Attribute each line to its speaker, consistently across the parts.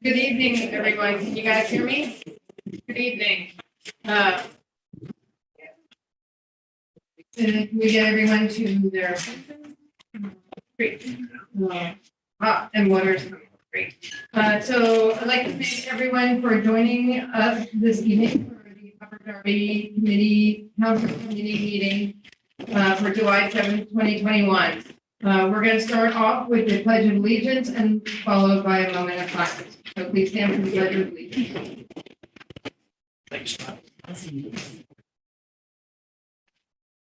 Speaker 1: Good evening, everyone. Can you guys hear me? Good evening. Did we get everyone to their great. And water's great. So I'd like to thank everyone for joining us this evening for the Upper Darby Committee Council Committee meeting for July 7th, 2021. We're going to start off with the Pledge of Allegiance and followed by a moment of silence. So please stand for the Pledge of Allegiance.
Speaker 2: Thanks.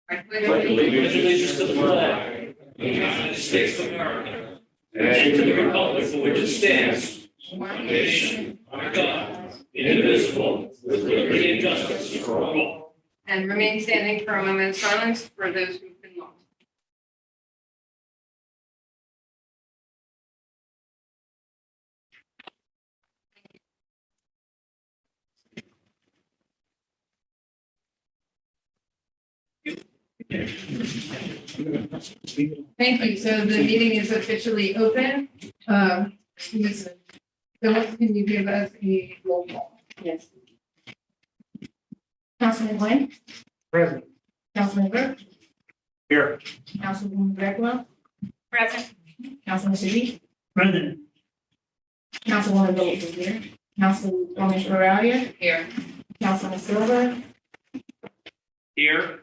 Speaker 1: I
Speaker 2: pledge allegiance to the flag of the United States of America and to the republic for which it stands, one nation, under God, indivisible, with liberty and justice for all.
Speaker 1: And remain standing for a moment of silence for those who've been lost. Thank you. So the meeting is officially open. Listen, Philip, can you give us a roll call? Yes.
Speaker 3: Councilman Glenn,
Speaker 2: Present.
Speaker 3: Councilman Burke,
Speaker 2: Here.
Speaker 3: Councilwoman Blackwell,
Speaker 1: Present.
Speaker 3: Councilman Sharif,
Speaker 2: Present.
Speaker 3: Councilwoman Phillips is here, Councilwoman Ferralia,
Speaker 1: Here.
Speaker 3: Councilman Silver,
Speaker 2: Here.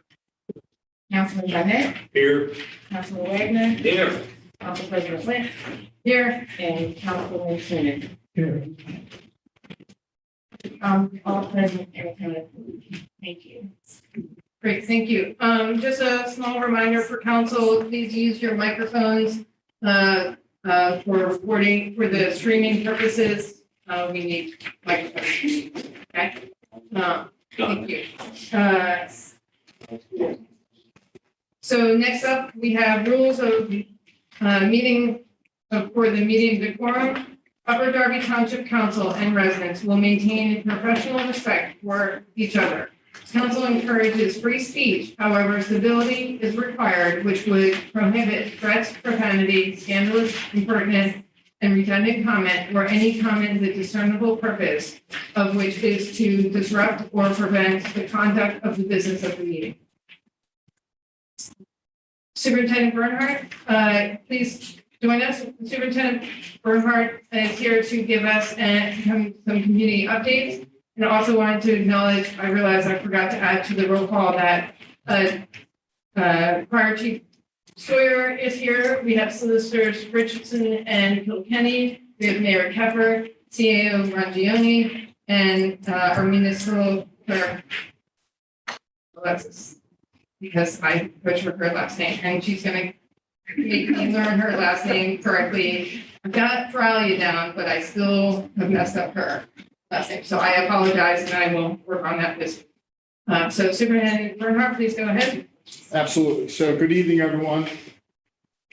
Speaker 3: Councilman Barnett,
Speaker 2: Here.
Speaker 3: Councilman Wagner,
Speaker 2: Here.
Speaker 3: Council President Flint,
Speaker 1: Here.
Speaker 3: and Councilwoman Shannon.
Speaker 2: Here.
Speaker 3: All present and accounted for. Thank you.
Speaker 1: Great, thank you. Just a small reminder for council, please use your microphones for recording, for the streaming purposes. We need microphones, okay? Thank you. So next up, we have rules of meeting for the meeting decorum. Upper Darby Township Council and residents will maintain professional respect for each other. Council encourages free speech, however, civility is required, which would prohibit threats, profanity, scandalous, impertinent, and redundant comment, or any comment with discernible purpose of which is to disrupt or prevent the conduct of the business of the meeting. Superintendent Bernhardt, please join us. Superintendent Bernhardt is here to give us some community updates. And I also wanted to acknowledge, I realized I forgot to add to the roll call that Fire Chief Sawyer is here. We have solicitors Richardson and Kilkenny. We have Mayor Keffer, CAO Rangione, and our municipal clerk, Alexis, because I butchered her last name, and she's going to make me learn her last name correctly. I've got Feralia down, but I still have messed up her last name. So I apologize, and I will work on that this week. So Superintendent Bernhardt, please go ahead.
Speaker 4: Absolutely. So good evening, everyone.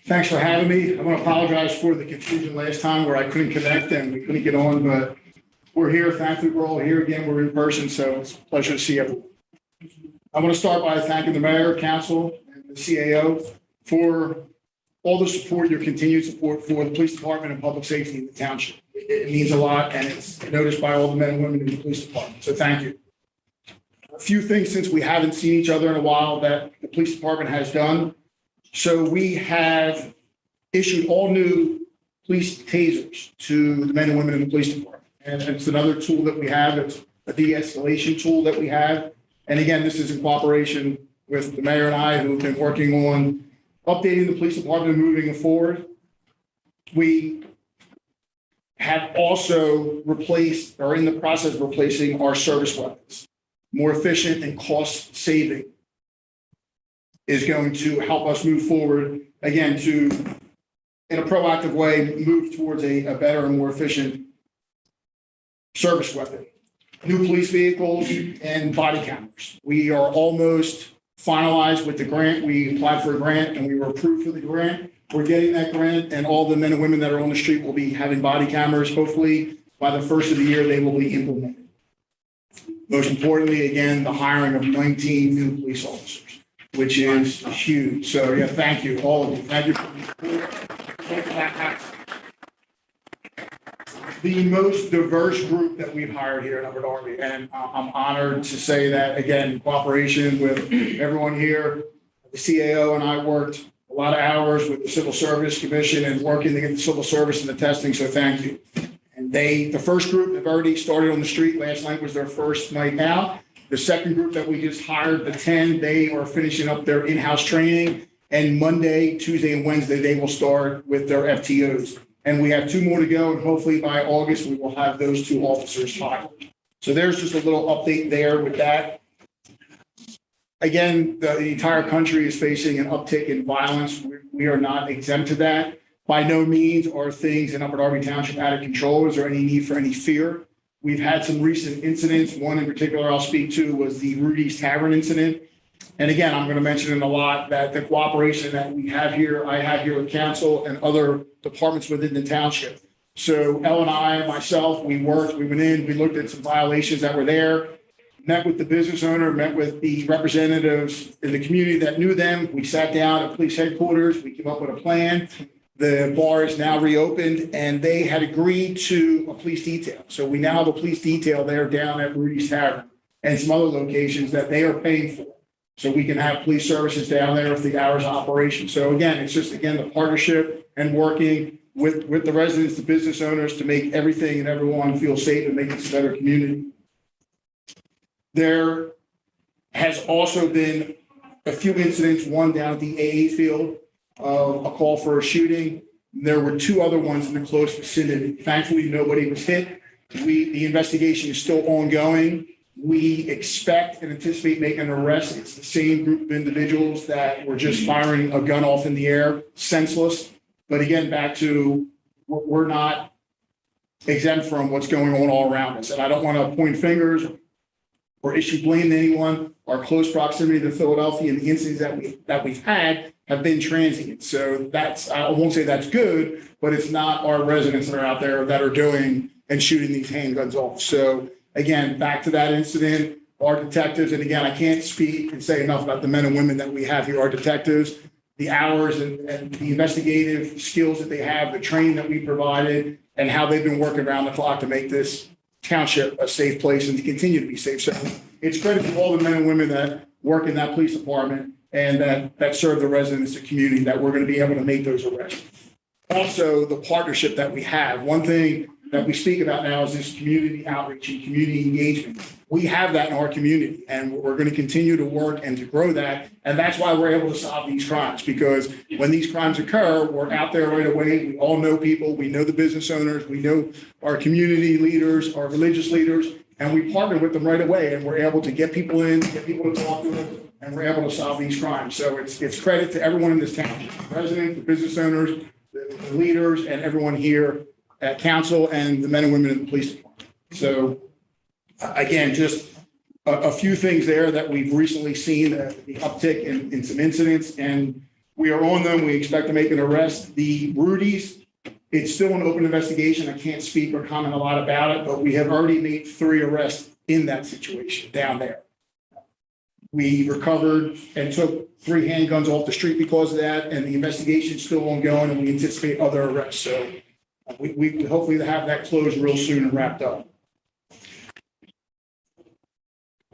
Speaker 4: Thanks for having me. I want to apologize for the confusion last time where I couldn't connect and we couldn't get on, but we're here. Thankfully, we're all here again. We're in person, so it's a pleasure to see everyone. I want to start by thanking the mayor, council, and the CAO for all the support, your continued support for the police department and public safety in the township. It means a lot, and it's noticed by all the men and women in the police department. So thank you. A few things since we haven't seen each other in a while that the police department has done. So we have issued all new police tasers to the men and women in the police department. And it's another tool that we have. It's a de-escalation tool that we have. And again, this is in cooperation with the mayor and I, who have been working on updating the police department and moving it forward. We have also replaced, or in the process of replacing, our service weapons. More efficient and cost saving is going to help us move forward, again, to, in a proactive way, move towards a better and more efficient service weapon. New police vehicles and body cameras. We are almost finalized with the grant. We applied for a grant and we were approved for the grant. We're getting that grant, and all the men and women that are on the street will be having body cameras. Hopefully, by the first of the year, they will be implemented. Most importantly, again, the hiring of 19 new police officers, which is huge. So, yeah, thank you, all of you. Thank you for the support. the most diverse group that we've hired here in Upper Darby. And I'm honored to say that, again, in cooperation with everyone here. The CAO and I worked a lot of hours with the Civil Service Commission and working to get the civil service and the testing, so thank you. And the first group have already started on the street. Last night was their first night out. The second group that we just hired, the 10, they are finishing up their in-house training. And Monday, Tuesday, and Wednesday, they will start with their FTOs. And we have 2 more to go, and hopefully by August, we will have those 2 officers hired. So there's just a little update there with that. Again, the entire country is facing an uptick in violence. We are not exempt to that. By no means are things in Upper Darby Township out of control. Is there any need for any fear? We've had some recent incidents. One in particular I'll speak to was the Rudy's Tavern incident. And again, I'm going to mention it a lot, that the cooperation that we have here, I have here with council and other departments within the township. So Elle and I, myself, we went in, we looked at some violations that were there, met with the business owner, met with the representatives in the community that knew them. We sat down at police headquarters. We came up with a plan. The bar is now reopened, and they had agreed to a police detail. So we now have a police detail there down at Rudy's Tavern and some other locations that they are paying for. So we can have police services down there for the hours of operation. So again, it's just, again, the partnership and working with the residents, the business owners, to make everything and everyone feel safe and make this a better community. There has also been a few incidents, one down at the AA field, a call for a shooting. There were 2 other ones in the close vicinity. Thankfully, nobody was hit. The investigation is still ongoing. We expect and anticipate making an arrest. It's the same group of individuals that were just firing a gun off in the air, senseless. But again, back to, we're not exempt from what's going on all around us. And I don't want to point fingers or issue blame to anyone. Our close proximity to Philadelphia and the incidents that we've had have been transient. So that's, I won't say that's good, but it's not our residents that are out there that are doing and shooting these handguns off. So again, back to that incident, our detectives, and again, I can't speak and say enough about the men and women that we have here, our detectives, the hours and the investigative skills that they have, the training that we provided, and how they've been working around the clock to make this township a safe place and to continue to be safe. So it's credit to all the men and women that work in that police department and that serve the residents of the community that we're going to be able to make those arrests. Also, the partnership that we have. One thing that we speak about now is this community outreach and community engagement. We have that in our community, and we're going to continue to work and to grow that. And that's why we're able to solve these crimes, because when these crimes occur, we're out there right away. We all know people. We know the business owners. We know our community leaders, our religious leaders, and we partner with them right away. And we're able to get people in, get people to talk to them, and we're able to solve these crimes. So it's credit to everyone in this town, the residents, the business owners, the leaders, and everyone here at council and the men and women in the police department. So again, just a few things there that we've recently seen, the uptick in some incidents, and we are on them. We expect to make an arrest. The Rudy's, it's still an open investigation. I can't speak or comment a lot about it, but we have already made 3 arrests in that situation down there. We recovered and took 3 handguns off the street because of that, and the investigation is still ongoing, and we anticipate other arrests. So we hopefully have that closed real soon and wrapped up.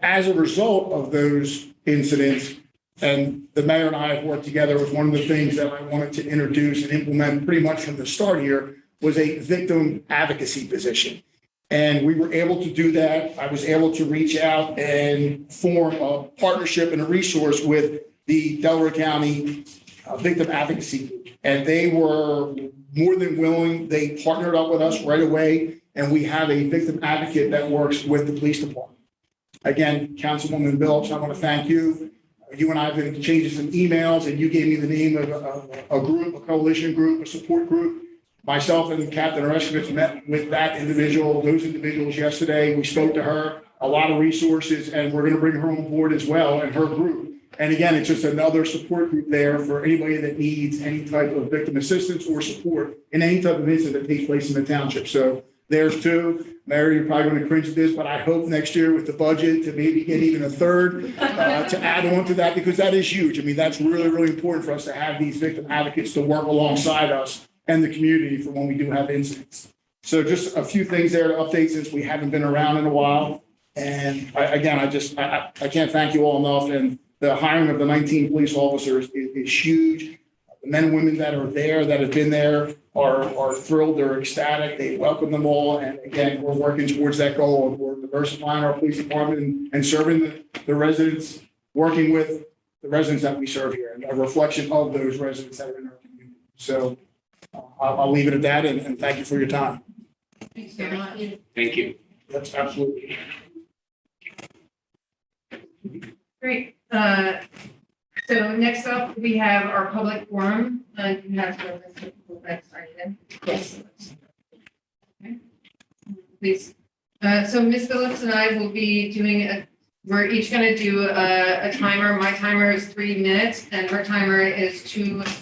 Speaker 4: As a result of those incidents, and the mayor and I have worked together, was one of the things that I wanted to introduce and implement pretty much from the start here was a victim advocacy position. And we were able to do that. I was able to reach out and form a partnership and a resource with the Delaware County Victim Advocacy Group. And they were more than willing. They partnered up with us right away. And we have a victim advocate that works with the police department. Again, Councilwoman Billups, I want to thank you. You and I have been exchanging some emails, and you gave me the name of a group, a coalition group, a support group. Myself and Captain Oreskevich met with that individual, those individuals yesterday. We spoke to her, a lot of resources, and we're going to bring her on board as well and her group. And again, it's just another support group there for anybody that needs any type of victim assistance or support in any type of incident that takes place in the township. So there's 2. Mary, you're probably going to cringe at this, but I hope next year with the budget to maybe get even a 3rd to add on to that, because that is huge. I mean, that's really, really important for us to have these victim advocates to work alongside us and the community for when we do have incidents. So just a few things there to update since we haven't been around in a while. And again, I can't thank you all enough. And the hiring of the 19 police officers is huge. The men and women that are there, that have been there, are thrilled, they're ecstatic, they welcome them all. And again, we're working towards that goal of we're diversifying our police department and serving the residents, working with the residents that we serve here, and a reflection of those residents that are in our community. So I'll leave it at that, and thank you for your time.
Speaker 1: Thanks so much.
Speaker 2: Thank you.
Speaker 4: That's absolutely.
Speaker 1: Great. So next up, we have our public forum. You have to list the people that started in.
Speaker 3: Yes.
Speaker 1: Okay. Please. So Ms. Phillips and I will be doing we're each going to do a timer. My timer is 3 minutes and her timer is 2 minutes.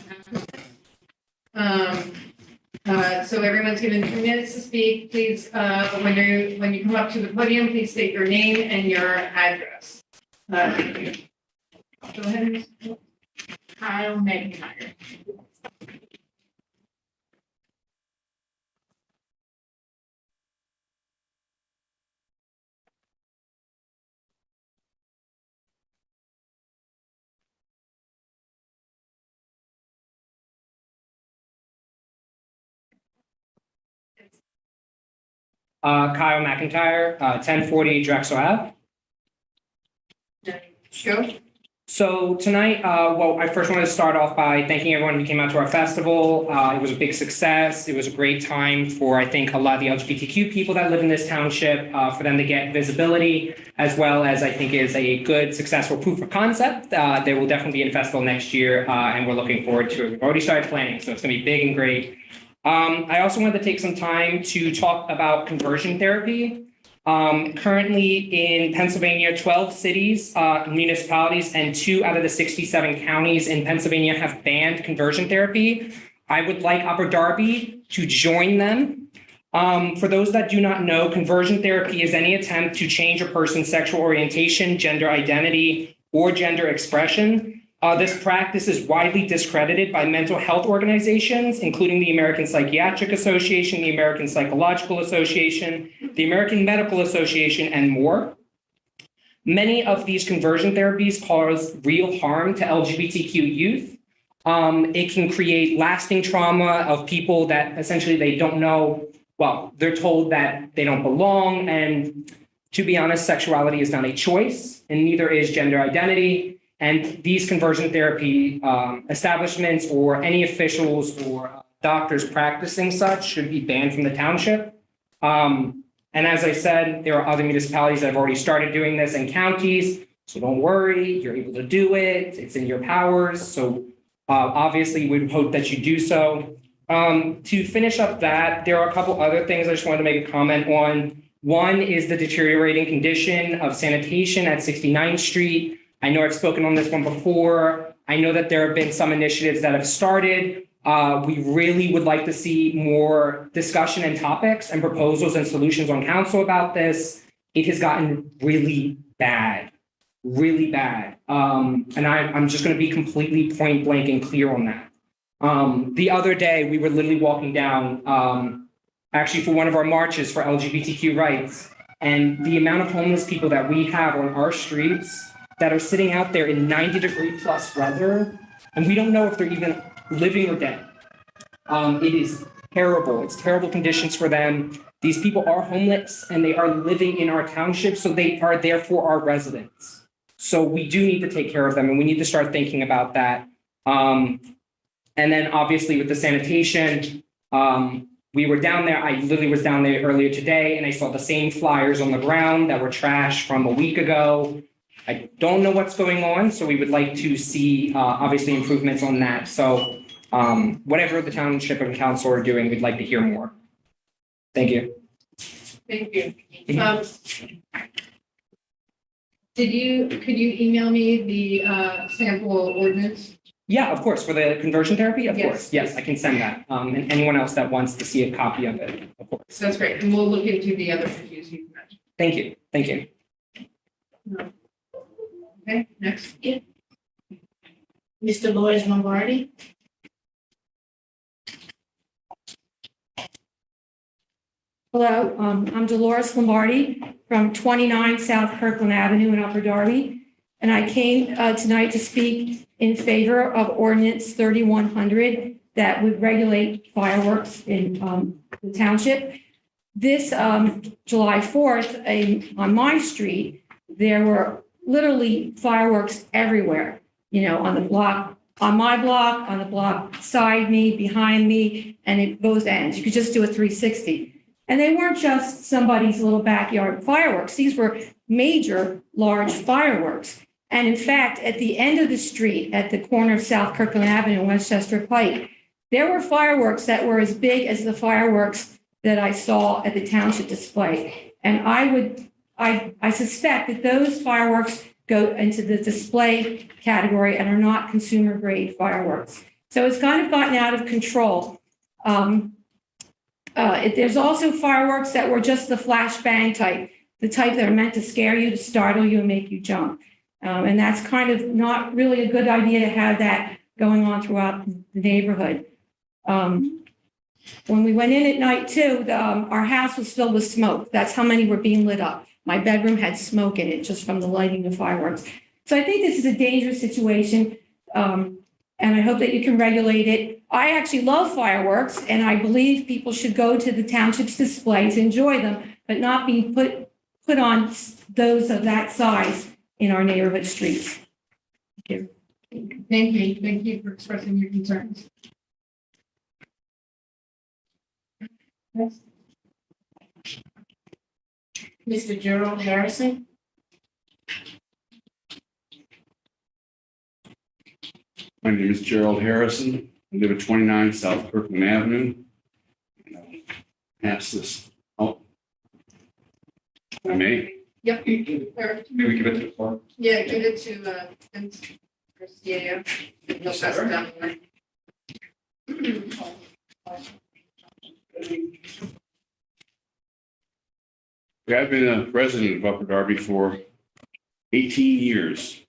Speaker 1: So everyone's given 2 minutes to speak. Please, when you come up to the podium, please state your name and your address. Thank you. Go ahead. Ms. Phillips.
Speaker 3: Kyle McIntyre.
Speaker 5: Kyle McIntyre, 1040 Drexel Ave.
Speaker 1: Go.
Speaker 5: So tonight, I first wanted to start off by thanking everyone who came out to our festival. It was a big success. It was a great time for, I think, a lot of the LGBTQ people that live in this township, for them to get visibility, as well as I think is a good, successful proof of concept. There will definitely be a festival next year, and we're looking forward to it. We've already started planning, so it's going to be big and great. I also wanted to take some time to talk about conversion therapy. Currently in Pennsylvania, 12 cities, municipalities, and 2 out of the 67 counties in Pennsylvania have banned conversion therapy. I would like Upper Darby to join them. For those that do not know, conversion therapy is any attempt to change a person's sexual orientation, gender identity, or gender expression. This practice is widely discredited by mental health organizations, including the American Psychiatric Association, the American Psychological Association, the American Medical Association, and more. Many of these conversion therapies cause real harm to LGBTQ youth. It can create lasting trauma of people that essentially they don't know. Well, they're told that they don't belong. And to be honest, sexuality is not a choice, and neither is gender identity. And these conversion therapy establishments or any officials or doctors practicing such should be banned from the township. And as I said, there are other municipalities that have already started doing this and counties. So don't worry, you're able to do it. It's in your powers. So obviously we would hope that you do so. To finish up that, there are a couple other things I just wanted to make a comment on. One is the deteriorating condition of sanitation at 69th Street. I know I've spoken on this one before. I know that there have been some initiatives that have started. We really would like to see more discussion and topics and proposals and solutions on council about this. It has gotten really bad, really bad. And I'm just going to be completely point blank and clear on that. The other day, we were literally walking down, actually for one of our marches for LGBTQ rights, and the amount of homeless people that we have on our streets that are sitting out there in 90-degree-plus weather, and we don't know if they're even living or dead. It is terrible. It's terrible conditions for them. These people are homeless and they are living in our township, so they are therefore our residents. So we do need to take care of them, and we need to start thinking about that. And then obviously with the sanitation, we were down there. I literally was down there earlier today, and I saw the same flyers on the ground that were trash from a week ago. I don't know what's going on, so we would like to see obviously improvements on that. So whatever the township and council are doing, we'd like to hear more. Thank you.
Speaker 1: Thank you. Could you email me the sample ordinance?
Speaker 5: Yeah, of course. For the conversion therapy, of
Speaker 1: Yes.
Speaker 5: course. Yes, I can send that. And anyone else that wants to see a copy of it, of course.
Speaker 1: That's great. And we'll look into the other issues you mentioned.
Speaker 5: Thank you. Thank you.
Speaker 1: Okay, next.
Speaker 3: Mr. Lois Lombardi. Hello, I'm Dolores Lombardi from 29 South Kirkland Avenue in Upper Darby. And I came tonight to speak in favor of ordinance 3100 that would regulate fireworks in the township. This July 4th, on my street, there were literally fireworks everywhere, on the block, on my block, on the block beside me, behind me, and at both ends. You could just do a 360. And they weren't just somebody's little backyard fireworks. These were major, large fireworks. And in fact, at the end of the street, at the corner of South Kirkland Avenue and Westchester Pike, there were fireworks that were as big as the fireworks that I saw at the township display. And I suspect that those fireworks go into the display category and are not consumer grade fireworks. So it's kind of gotten out of control. There's also fireworks that were just the flashbang type, the type that are meant to scare you, to startle you, and make you jump. And that's kind of not really a good idea to have that going on throughout the neighborhood. When we went in at night too, our house was filled with smoke. That's how many were being lit up. My bedroom had smoke in it just from the lighting of fireworks. So I think this is a dangerous situation. And I hope that you can regulate it. I actually love fireworks, and I believe people should go to the township's display to enjoy them, but not be put on those of that size in our neighborhood streets. Thank you.
Speaker 1: Thank you. Thank you for expressing your concerns.
Speaker 3: Mr. Gerald Harrison.
Speaker 6: My name is Gerald Harrison. I live at 29 South Kirkland Avenue. And I'll pass this out. If I may.
Speaker 1: Yep.
Speaker 6: Maybe give it to the clerk.
Speaker 1: Yeah, give it to, yeah. He'll pass it down.
Speaker 6: I've been a resident of Upper Darby for 18 years.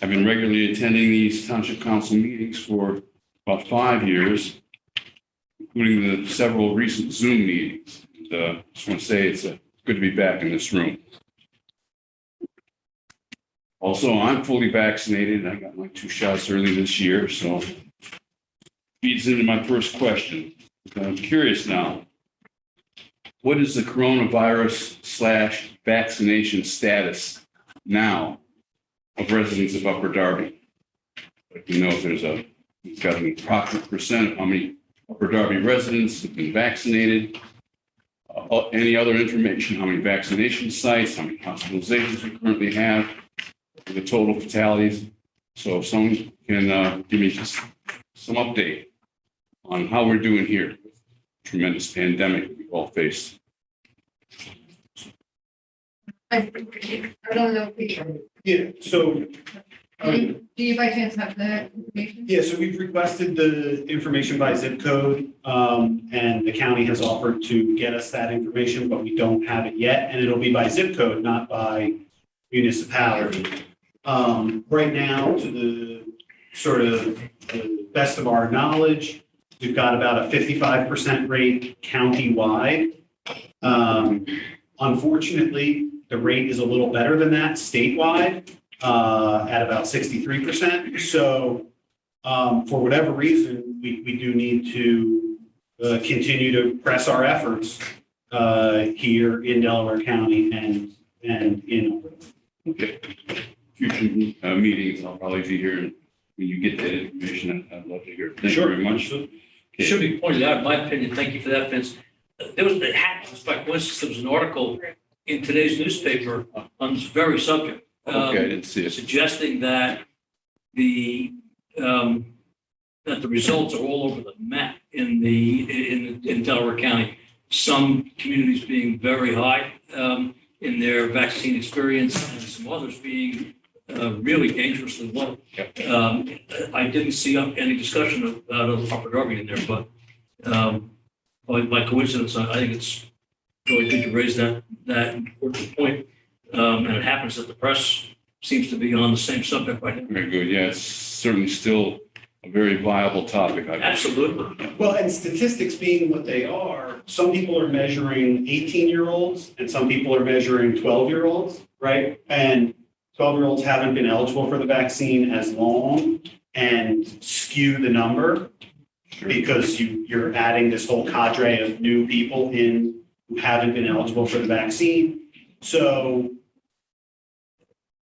Speaker 6: I've been regularly attending these township council meetings for about 5 years, including the several recent Zoom meetings. And, just want to say it's good to be back in this room. Also, I'm fully vaccinated. I got my 2 shots early this year, so feeds into my first question. I'm curious now, what is the coronavirus/vaccination status now of residents of Upper Darby? You know, if you've got an approximate percent of how many Upper Darby residents have been vaccinated. Any other information, how many vaccination sites, how many hospitalizations we currently have, the total fatalities. So if someone can give me just some update on how we're doing here. Tremendous pandemic we all faced.
Speaker 1: I don't know if we,
Speaker 7: Yeah, so,
Speaker 1: do you by chance have that information?
Speaker 7: yeah, so we've requested the information by zip code, and the county has offered to get us that information, but we don't have it yet, and it'll be by zip code, not by municipality. Right now, to the sort of the best of our knowledge, we've got about a 55% rate countywide. Unfortunately, the rate is a little better than that statewide, at about 63%. So for whatever reason, we do need to continue to press our efforts here in Delaware County and in.
Speaker 6: Okay. Future meetings, I'll probably be here. When you get that information, I'd love to hear it. Thank you very much.
Speaker 2: It should be pointed out, in my opinion, thank you for that, Vince. It happened, just by coincidence, there was an article in today's newspaper on this very subject.
Speaker 6: Okay, I didn't see it.
Speaker 2: Suggesting that the results are all over the map in Delaware County. Some communities being very high in their vaccine experience, and some others being really dangerously low. I didn't see any discussion of Upper Darby in there, but by coincidence, I think it's really good to raise that important point. And it happens that the press seems to be on the same subject right now.
Speaker 6: Very good. Yeah, it's certainly still a very viable topic. I believe.
Speaker 2: Absolutely.
Speaker 7: Well, and statistics being what they are, some people are measuring 18-year-olds and some people are measuring 12-year-olds, right? And 12-year-olds haven't been eligible for the vaccine as long and skew the number because you're adding this whole cadre of new people in who haven't been eligible for the vaccine. So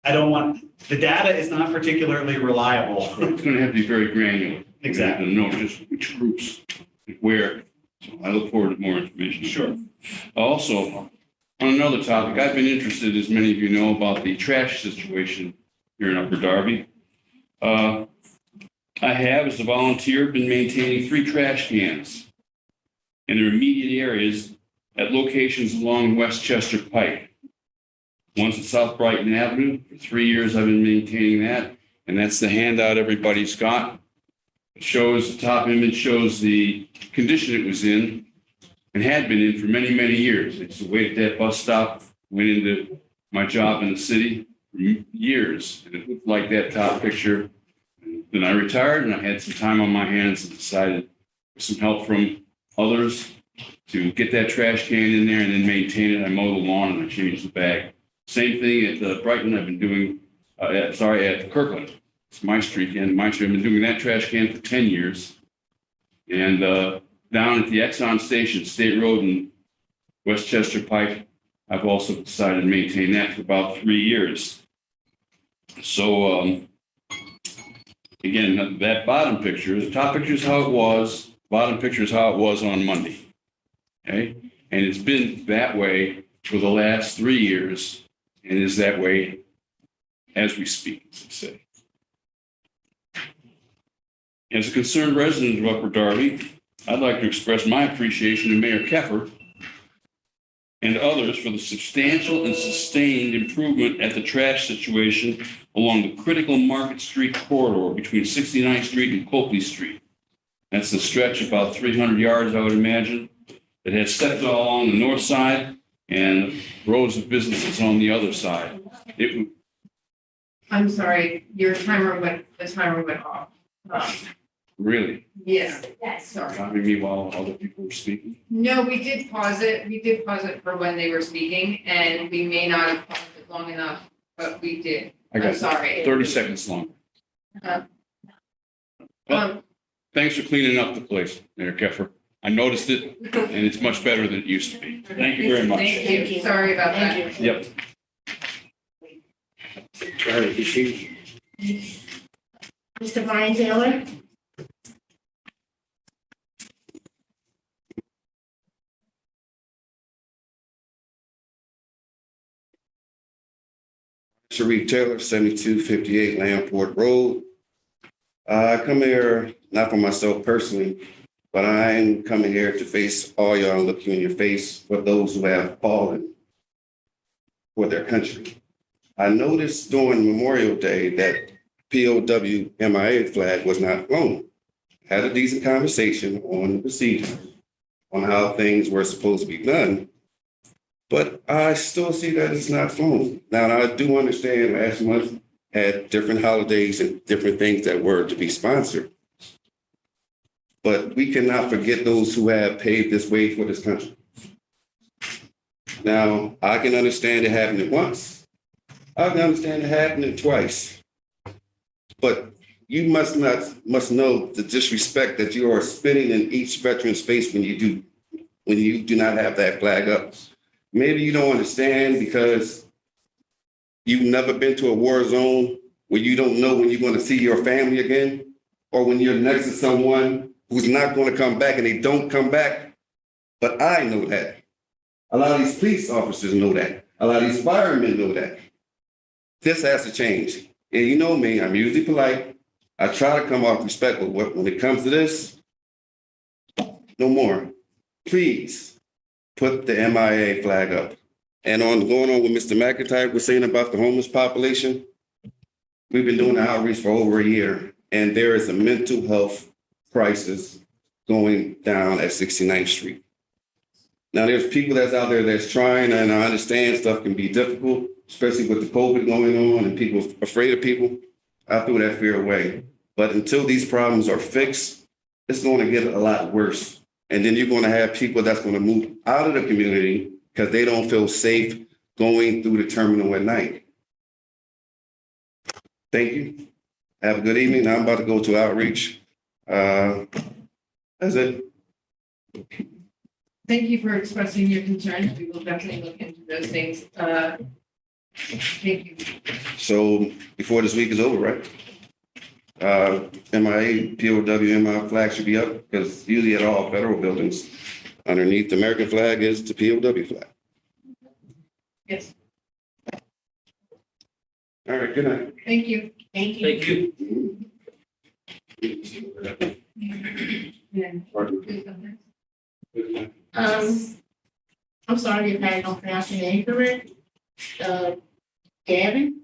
Speaker 7: I don't want, the data is not particularly reliable.
Speaker 6: It's going to have to be very granular.
Speaker 7: Exactly.
Speaker 6: To know just which groups, where. So I look forward to more information.
Speaker 7: Sure.
Speaker 6: Also, on another topic, I've been interested, as many of you know, about the trash situation here in Upper Darby. I have, as a volunteer, been maintaining 3 trash cans in their immediate areas at locations along Westchester Pike. One's at South Brighton Avenue. For 3 years, I've been maintaining that, and that's the handout everybody's got. It shows, the top image shows the condition it was in and had been in for many, many years. I used to wait at that bus stop, went into my job in the city for years, and it looked like that top picture. Then I retired, and I had some time on my hands and decided, with some help from others, to get that trash can in there and then maintain it. I mow the lawn and I change the bag. Same thing at Brighton. I've been doing, at Kirkland. It's my street and my street. I've been doing that trash can for 10 years. And down at the Exxon station, State Road in Westchester Pike, I've also decided to maintain that for about 3 years. So again, that bottom picture, the top picture is how it was. Bottom picture is how it was on Monday. Okay, and it's been that way for the last 3 years, and is that way as we speak, as I say. As a concerned resident of Upper Darby, I'd like to express my appreciation to Mayor Keffer and others for the substantial and sustained improvement at the trash situation along the critical Market Street corridor between 69th Street and Copley Street. That's a stretch about 300 yards, I would imagine. It has steps all along the north side and rows of businesses on the other side.
Speaker 1: I'm sorry, the timer went off.
Speaker 6: Really,
Speaker 1: Yes, sorry.
Speaker 6: timing me while other people were speaking.
Speaker 1: No, we did pause it. We did pause it for when they were speaking, and we may not have paused it long enough, but we did.
Speaker 6: I
Speaker 1: I'm
Speaker 6: got
Speaker 1: sorry.
Speaker 6: 30 seconds long. Thanks for cleaning up the place, Mayor Keffer. I noticed it, and it's much better than it used to be. Thank you very much.
Speaker 1: Thank you. Sorry about that.
Speaker 6: Yep.
Speaker 8: Mr. Brian Taylor?
Speaker 9: Sharif Taylor, 7258 Lamport Road. I come here not for myself personally, but I'm coming here to face all y'all and look you in your face for those who have fallen for their country. I noticed during Memorial Day that POW MIA flag was not flown. Had a decent conversation on the procedure, on how things were supposed to be done. But I still see that it's not flown. Now, I do understand last month had different holidays and different things that were to be sponsored. But we cannot forget those who have paved this way for this country. Now, I can understand it happening once. I can understand it happening twice. But you must know the disrespect that you are spitting in each veteran's face when you do not have that flag up. Maybe you don't understand because you've never been to a war zone where you don't know when you're going to see your family again, or when you're next to someone who's not going to come back and they don't come back. But I know that. A lot of these police officers know that. A lot of these firemen know that. This has to change. And you know me, I'm usually polite. I try to come off respectful. When it comes to this, no more. Please put the MIA flag up. And going on with Mr. McIntyre was saying about the homeless population, we've been doing the outreach for over a year, and there is a mental health crisis going down at 69th Street. Now, there's people that's out there that's trying, and I understand stuff can be difficult, especially with the COVID going on and people afraid of people. I threw that fear away. But until these problems are fixed, it's going to get a lot worse. And then you're going to have people that's going to move out of the community because they don't feel safe going through the terminal at night. Thank you. Have a good evening. Now I'm about to go to outreach. That's it.
Speaker 1: Thank you for expressing your concerns. We will definitely look into those things. Thank you.
Speaker 9: So before this week is over, right? MIA, POW, MI flag should be up because usually at all federal buildings, underneath the American flag is the POW flag.
Speaker 1: Yes,
Speaker 9: All right, good night.
Speaker 1: thank you.
Speaker 8: Thank you.
Speaker 2: Thank you.
Speaker 8: I'm sorry if I don't pronounce your name correct. Gavin?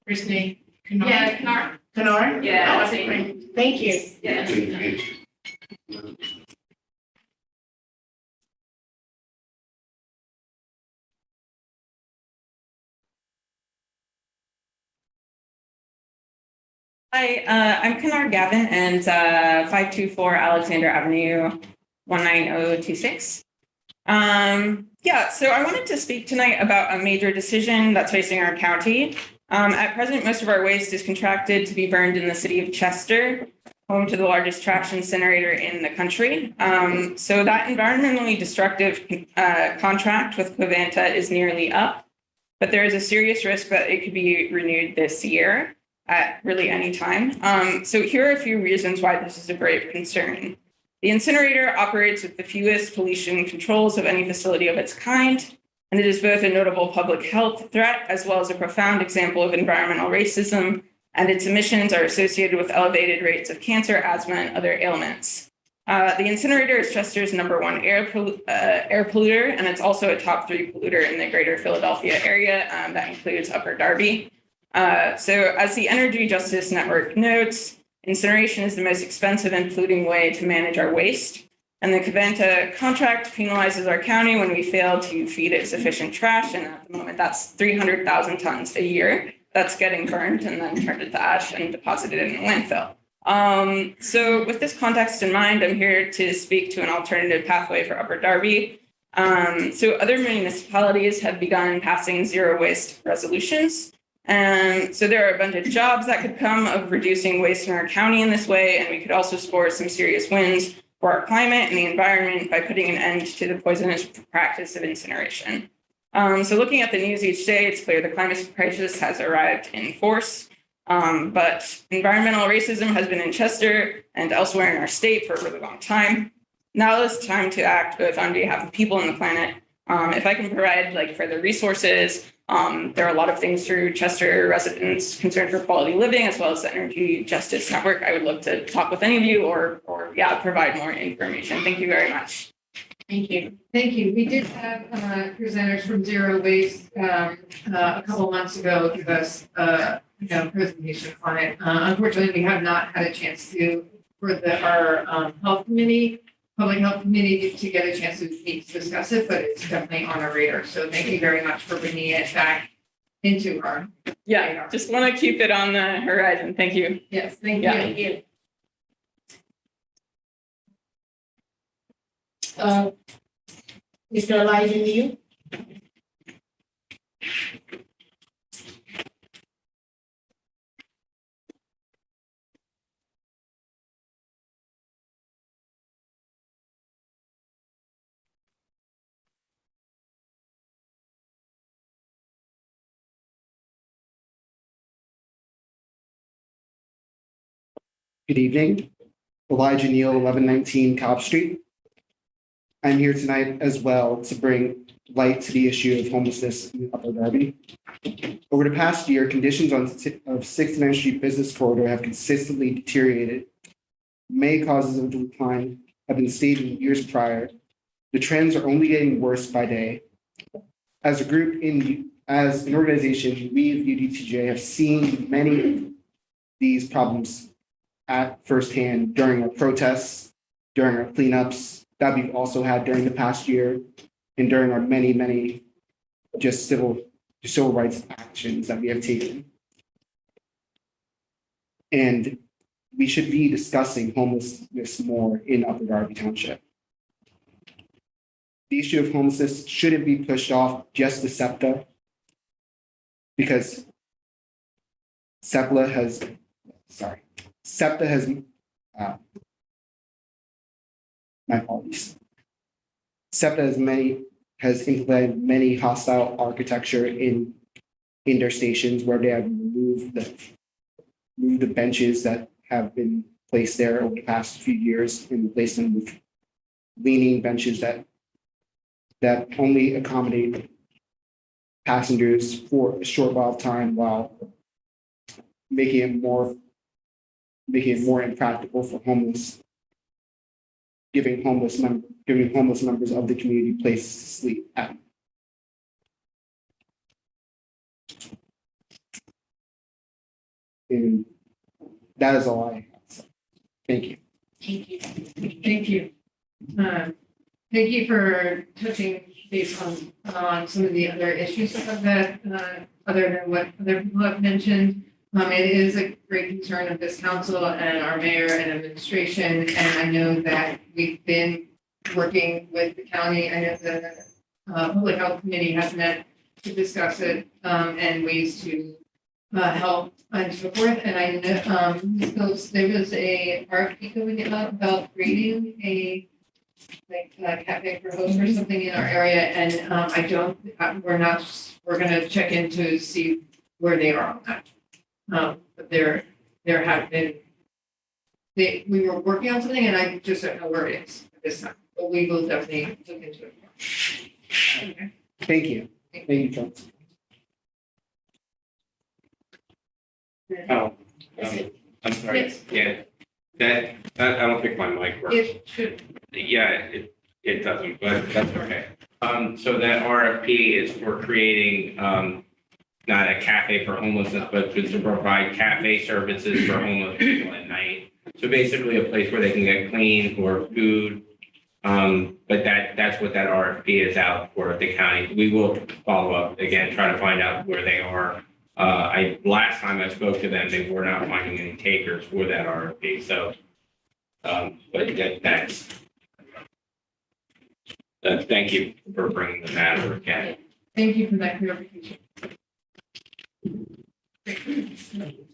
Speaker 8: First name? Kennard?
Speaker 10: Yeah, Kennard.
Speaker 8: Kennard?
Speaker 10: Yeah.
Speaker 8: Oh, that's great. Thank you.
Speaker 10: Yeah. Hi, I'm Kennard Gavin and 524 Alexander Avenue, 19026. Yeah, so I wanted to speak tonight about a major decision that's facing our county. At present, most of our waste is contracted to be burned in the city of Chester, home to the largest trash incinerator in the country. So that environmentally destructive contract with Covanta is nearly up, but there is a serious risk that it could be renewed this year at really any time. So here are a few reasons why this is a grave concern. The incinerator operates with the fewest pollution controls of any facility of its kind, and it is both a notable public health threat as well as a profound example of environmental racism, and its emissions are associated with elevated rates of cancer, asthma, and other ailments. The incinerator is Chester's #1 air polluter, and it's also a top 3 polluter in the greater Philadelphia area. That includes Upper Darby. So as the Energy Justice Network notes, incineration is the most expensive and polluting way to manage our waste. And the Covanta contract penalizes our county when we fail to feed it sufficient trash. And at the moment, that's 300,000 tons a year that's getting burned and then turned into ash and deposited in a landfill. So with this context in mind, I'm here to speak to an alternative pathway for Upper Darby. So other municipalities have begun passing zero waste resolutions. And so there are abundant jobs that could come of reducing waste in our county in this way. And we could also score some serious wins for our climate and the environment by putting an end to the poisonous practice of incineration. So looking at the news each day, it's clear the climate crisis has arrived in force. But environmental racism has been in Chester and elsewhere in our state for a really long time. Now is the time to act both on behalf of people and the planet. If I can provide further resources, there are a lot of things through Chester residents concerned for quality living, as well as the Energy Justice Network. I would love to talk with any of you or provide more information. Thank you very much.
Speaker 8: Thank you.
Speaker 1: Thank you. We did have presenters from Zero Waste a couple months ago give us presentation on it. Unfortunately, we have not had a chance to for our health committee, public health committee, to get a chance to meet to discuss it, but it's definitely on our radar. So thank you very much for bringing it back into our radar.
Speaker 10: Just want to keep it on the horizon. Thank you.
Speaker 1: Yes, thank
Speaker 10: Yeah.
Speaker 1: you.
Speaker 8: Thank you. Mr. Elijah Neal?
Speaker 11: Good evening. Elijah Neal, 1119 Cobb Street. I'm here tonight as well to bring light to the issue of homelessness in Upper Darby. Over the past year, conditions of 69th Street Business Corridor have consistently deteriorated. Many causes of decline have been stated years prior. The trends are only getting worse by day. As a group, as an organization, we at UDTJ have seen many of these problems at firsthand during our protests, during our cleanups that we've also had during the past year, and during our many just civil rights actions that we have taken. And we should be discussing homelessness more in Upper Darby Township. The issue of homelessness shouldn't be pushed off just to SEPTA, because SEPTA has, my apologies. SEPTA has implemented many hostile architecture in their stations where they have removed the benches that have been placed there over the past few years and replaced them with leaning benches that only accommodate passengers for a short while of time, while making it more impractical for giving homeless members of the community places to sleep at. And that is all I have. So, thank you.
Speaker 8: Thank you.
Speaker 1: Thank you. Thank you for touching base on some of the other issues of that, other than what other people have mentioned. It is a great concern of this council and our mayor and administration, and I know that we've been working with the county. I know the public health committee has met to discuss it and ways to help and so forth. And I know there was a RFP going out about creating a cafe for hosts or something in our area, and we're gonna check in to see where they are on that. But there have been, we were working on something and I just don't know where it is at this time, but we will definitely look into it. Okay.
Speaker 11: Thank you. Thank you, John.
Speaker 12: Oh, I'm sorry.
Speaker 1: Yes.
Speaker 12: Yeah, that, I don't think my mic works.
Speaker 1: It should,
Speaker 12: Yeah, it doesn't, but that's okay. So that RFP is for creating, not a cafe for homelessness, but to provide cafe services for homeless people at night. So basically a place where they can get clean or food. But that's what that RFP is out for at the county. We will follow up again, try to find out where they are. Last time I spoke to them, they were not finding any takers for that RFP. So, but that's, thank you for bringing the matter again.
Speaker 1: thank you for that clarification.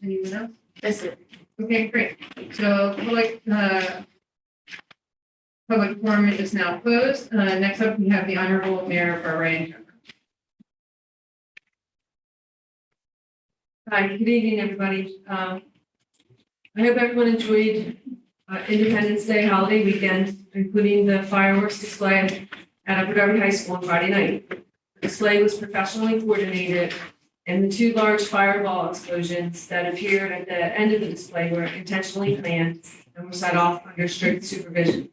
Speaker 1: Anyone else?
Speaker 8: That's it.
Speaker 1: Okay, great. So public forum is now closed. Next up, we have the Honorable Mayor Barray.
Speaker 3: Hi, good evening, everybody. I hope everyone enjoyed Independence Day holiday weekend, including the fireworks display at Upper Darby High School on Friday night. The display was professionally coordinated, and the two large fireball explosions that appeared at the end of the display were intentionally planned and were set off under strict supervision.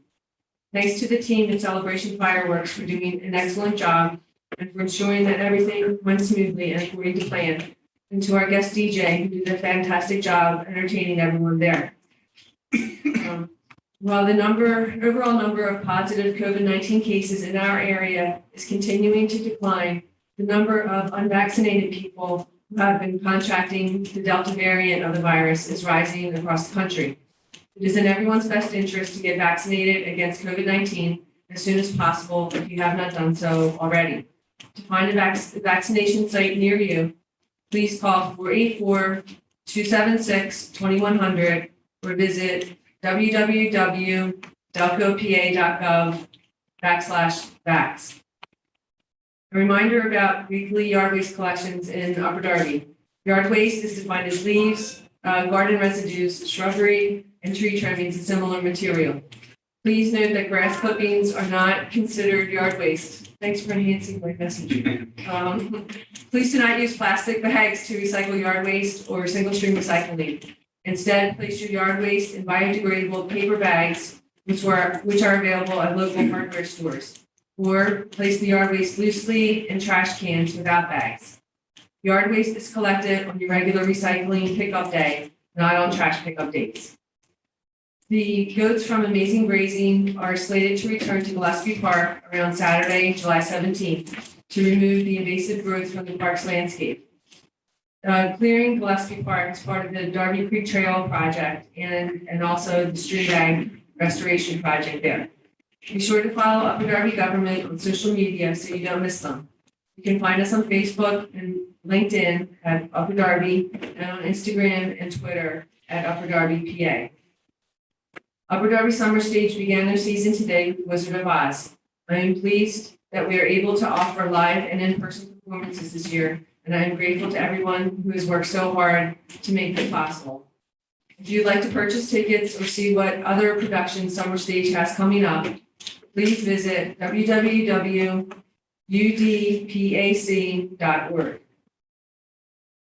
Speaker 3: Thanks to the team at Celebration Fireworks for doing an excellent job and for ensuring that everything went smoothly and according to plan, and to our guest DJ who did a fantastic job entertaining everyone there. While the overall number of positive COVID-19 cases in our area is continuing to decline, the number of unvaccinated people who have been contracting the Delta variant of the virus is rising across the country. It is in everyone's best interest to get vaccinated against COVID-19 as soon as possible if you have not done so already. To find a vaccination site near you, please call 484-276-2100 or visit www.delcopa.gov/vax. A reminder about weekly yard waste collections in Upper Darby. Yard waste is defined as leaves, garden residues, shrubbery, and tree trimmings and similar material. Please note that grass clippings are not considered yard waste. Thanks for enhancing my message. Please do not use plastic bags to recycle yard waste or single stream recycling. Instead, place your yard waste in biodegradable paper bags, which are available at local hardware stores. Or place the yard waste loosely in trash cans without bags. Yard waste is collected on your regular recycling pickup day, not on trash pickup days. The goats from Amazing Grazing are slated to return to Gillespie Park around Saturday, July 17th, to remove the invasive growth from the park's landscape.
Speaker 1: clearing Gillespie Park as part of the Darby Creek Trail project and also the street ag restoration project there. Be sure to follow Upper Darby government on social media so you don't miss them. You can find us on Facebook and LinkedIn at Upper Darby and on Instagram and Twitter at Upper Darby PA. Upper Darby Summer Stage began their season today with Wizard of Oz. I am pleased that we are able to offer live and in-person performances this year, and I am grateful to everyone who has worked so hard to make this possible. If you'd like to purchase tickets or see what other productions Summer Stage has coming up, please visit www.udpac.org.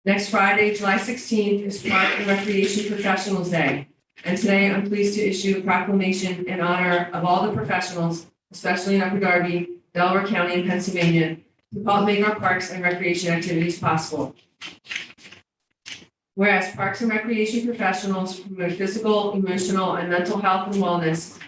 Speaker 1: Next Friday, July 16th, is Park and Recreation Professionals Day, and today I'm pleased to issue a proclamation in honor of all the professionals, especially in Upper Darby, Delaware County, and Pennsylvania, who help make our parks and recreation activities possible. Whereas parks and recreation professionals promote physical, emotional, and mental health and wellness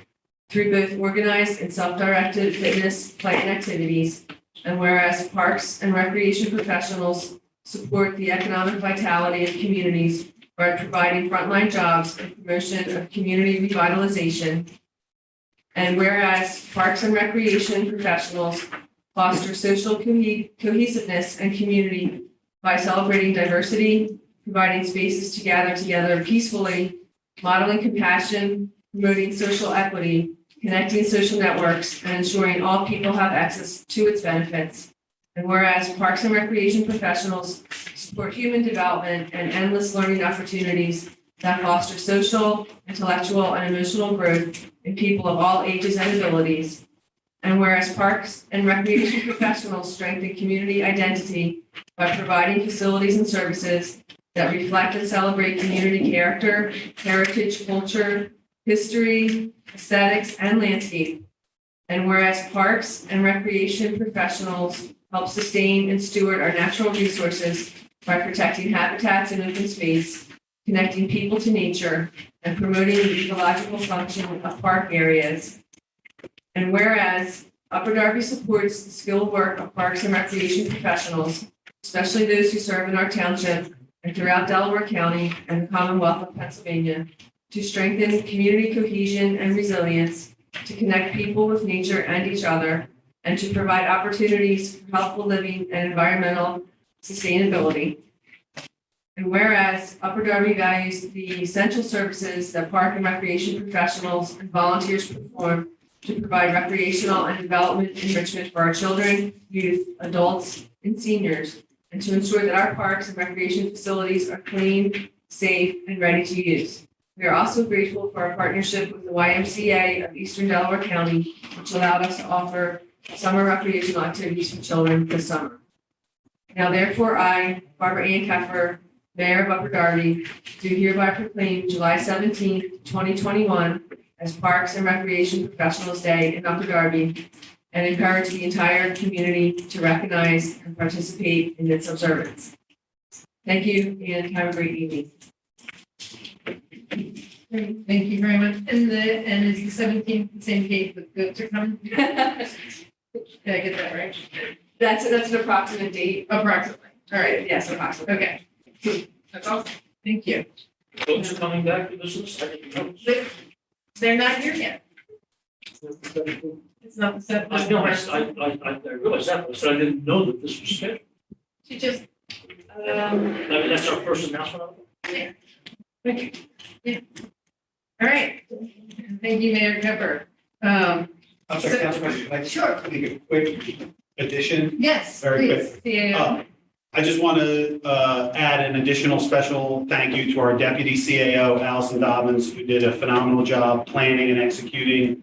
Speaker 1: through both organized and self-directed fitness, play, and activities. And whereas parks and recreation professionals support the economic vitality of communities by providing frontline jobs and promotion of community revitalization. And whereas parks and recreation professionals foster social cohesiveness and community by celebrating diversity, providing spaces to gather together peacefully, modeling compassion, promoting social equity, connecting social networks, and ensuring all people have access to its benefits. And whereas parks and recreation professionals support human development and endless learning opportunities that foster social, intellectual, and emotional growth in people of all ages and abilities. And whereas parks and recreation professionals strengthen community identity by providing facilities and services that reflect and celebrate community character, heritage, culture, history, aesthetics, and landscape. And whereas parks and recreation professionals help sustain and steward our natural resources by protecting habitats and open space, connecting people to nature, and promoting the ecological function of park areas. And whereas Upper Darby supports the skilled work of parks and recreation professionals, especially those who serve in our township and throughout Delaware County and the Commonwealth of Pennsylvania, to strengthen community cohesion and resilience, to connect people with nature and each other, and to provide opportunities for healthful living and environmental sustainability. And whereas Upper Darby values the essential services that park and recreation professionals and volunteers perform to provide recreational and development enrichment for our children, youth, adults, and seniors, and to ensure that our parks and recreation facilities are clean, safe, and ready to use. We are also grateful for our partnership with the YMCA of Eastern Delaware County, which allowed us to offer summer recreational activities for children this summer. Now therefore, I, Barbara Ann Keffer, Mayor of Upper Darby, do hereby proclaim July 17th, 2021 as Parks and Recreation Professionals Day in Upper Darby and encourage the entire community to recognize and participate in its observance. Thank you and have a great evening.
Speaker 8: Great, thank you very much. And is the 17th the same date with goats are coming? Did I get that right?
Speaker 1: That's an approximate date.
Speaker 8: Approximately. All right,
Speaker 1: Yes, approximately.
Speaker 8: okay. That's all. Thank you.
Speaker 2: Folks are coming back to business. I didn't know.
Speaker 8: They're not here yet. It's not the set.
Speaker 2: I know, I realized that, but I didn't know that this was scheduled.
Speaker 8: She just,
Speaker 2: I mean, that's our first announcement of it.
Speaker 8: yeah. Thank you. Yeah. All right. Thank you, Mayor Kemper.
Speaker 7: I'm sorry, Councilman, can I
Speaker 8: Sure.
Speaker 7: make a quick addition?
Speaker 8: Yes,
Speaker 7: Very
Speaker 8: please. Yeah.
Speaker 7: I just want to add an additional special thank you to our Deputy CAO, Allison Dobbins, who did a phenomenal job planning and executing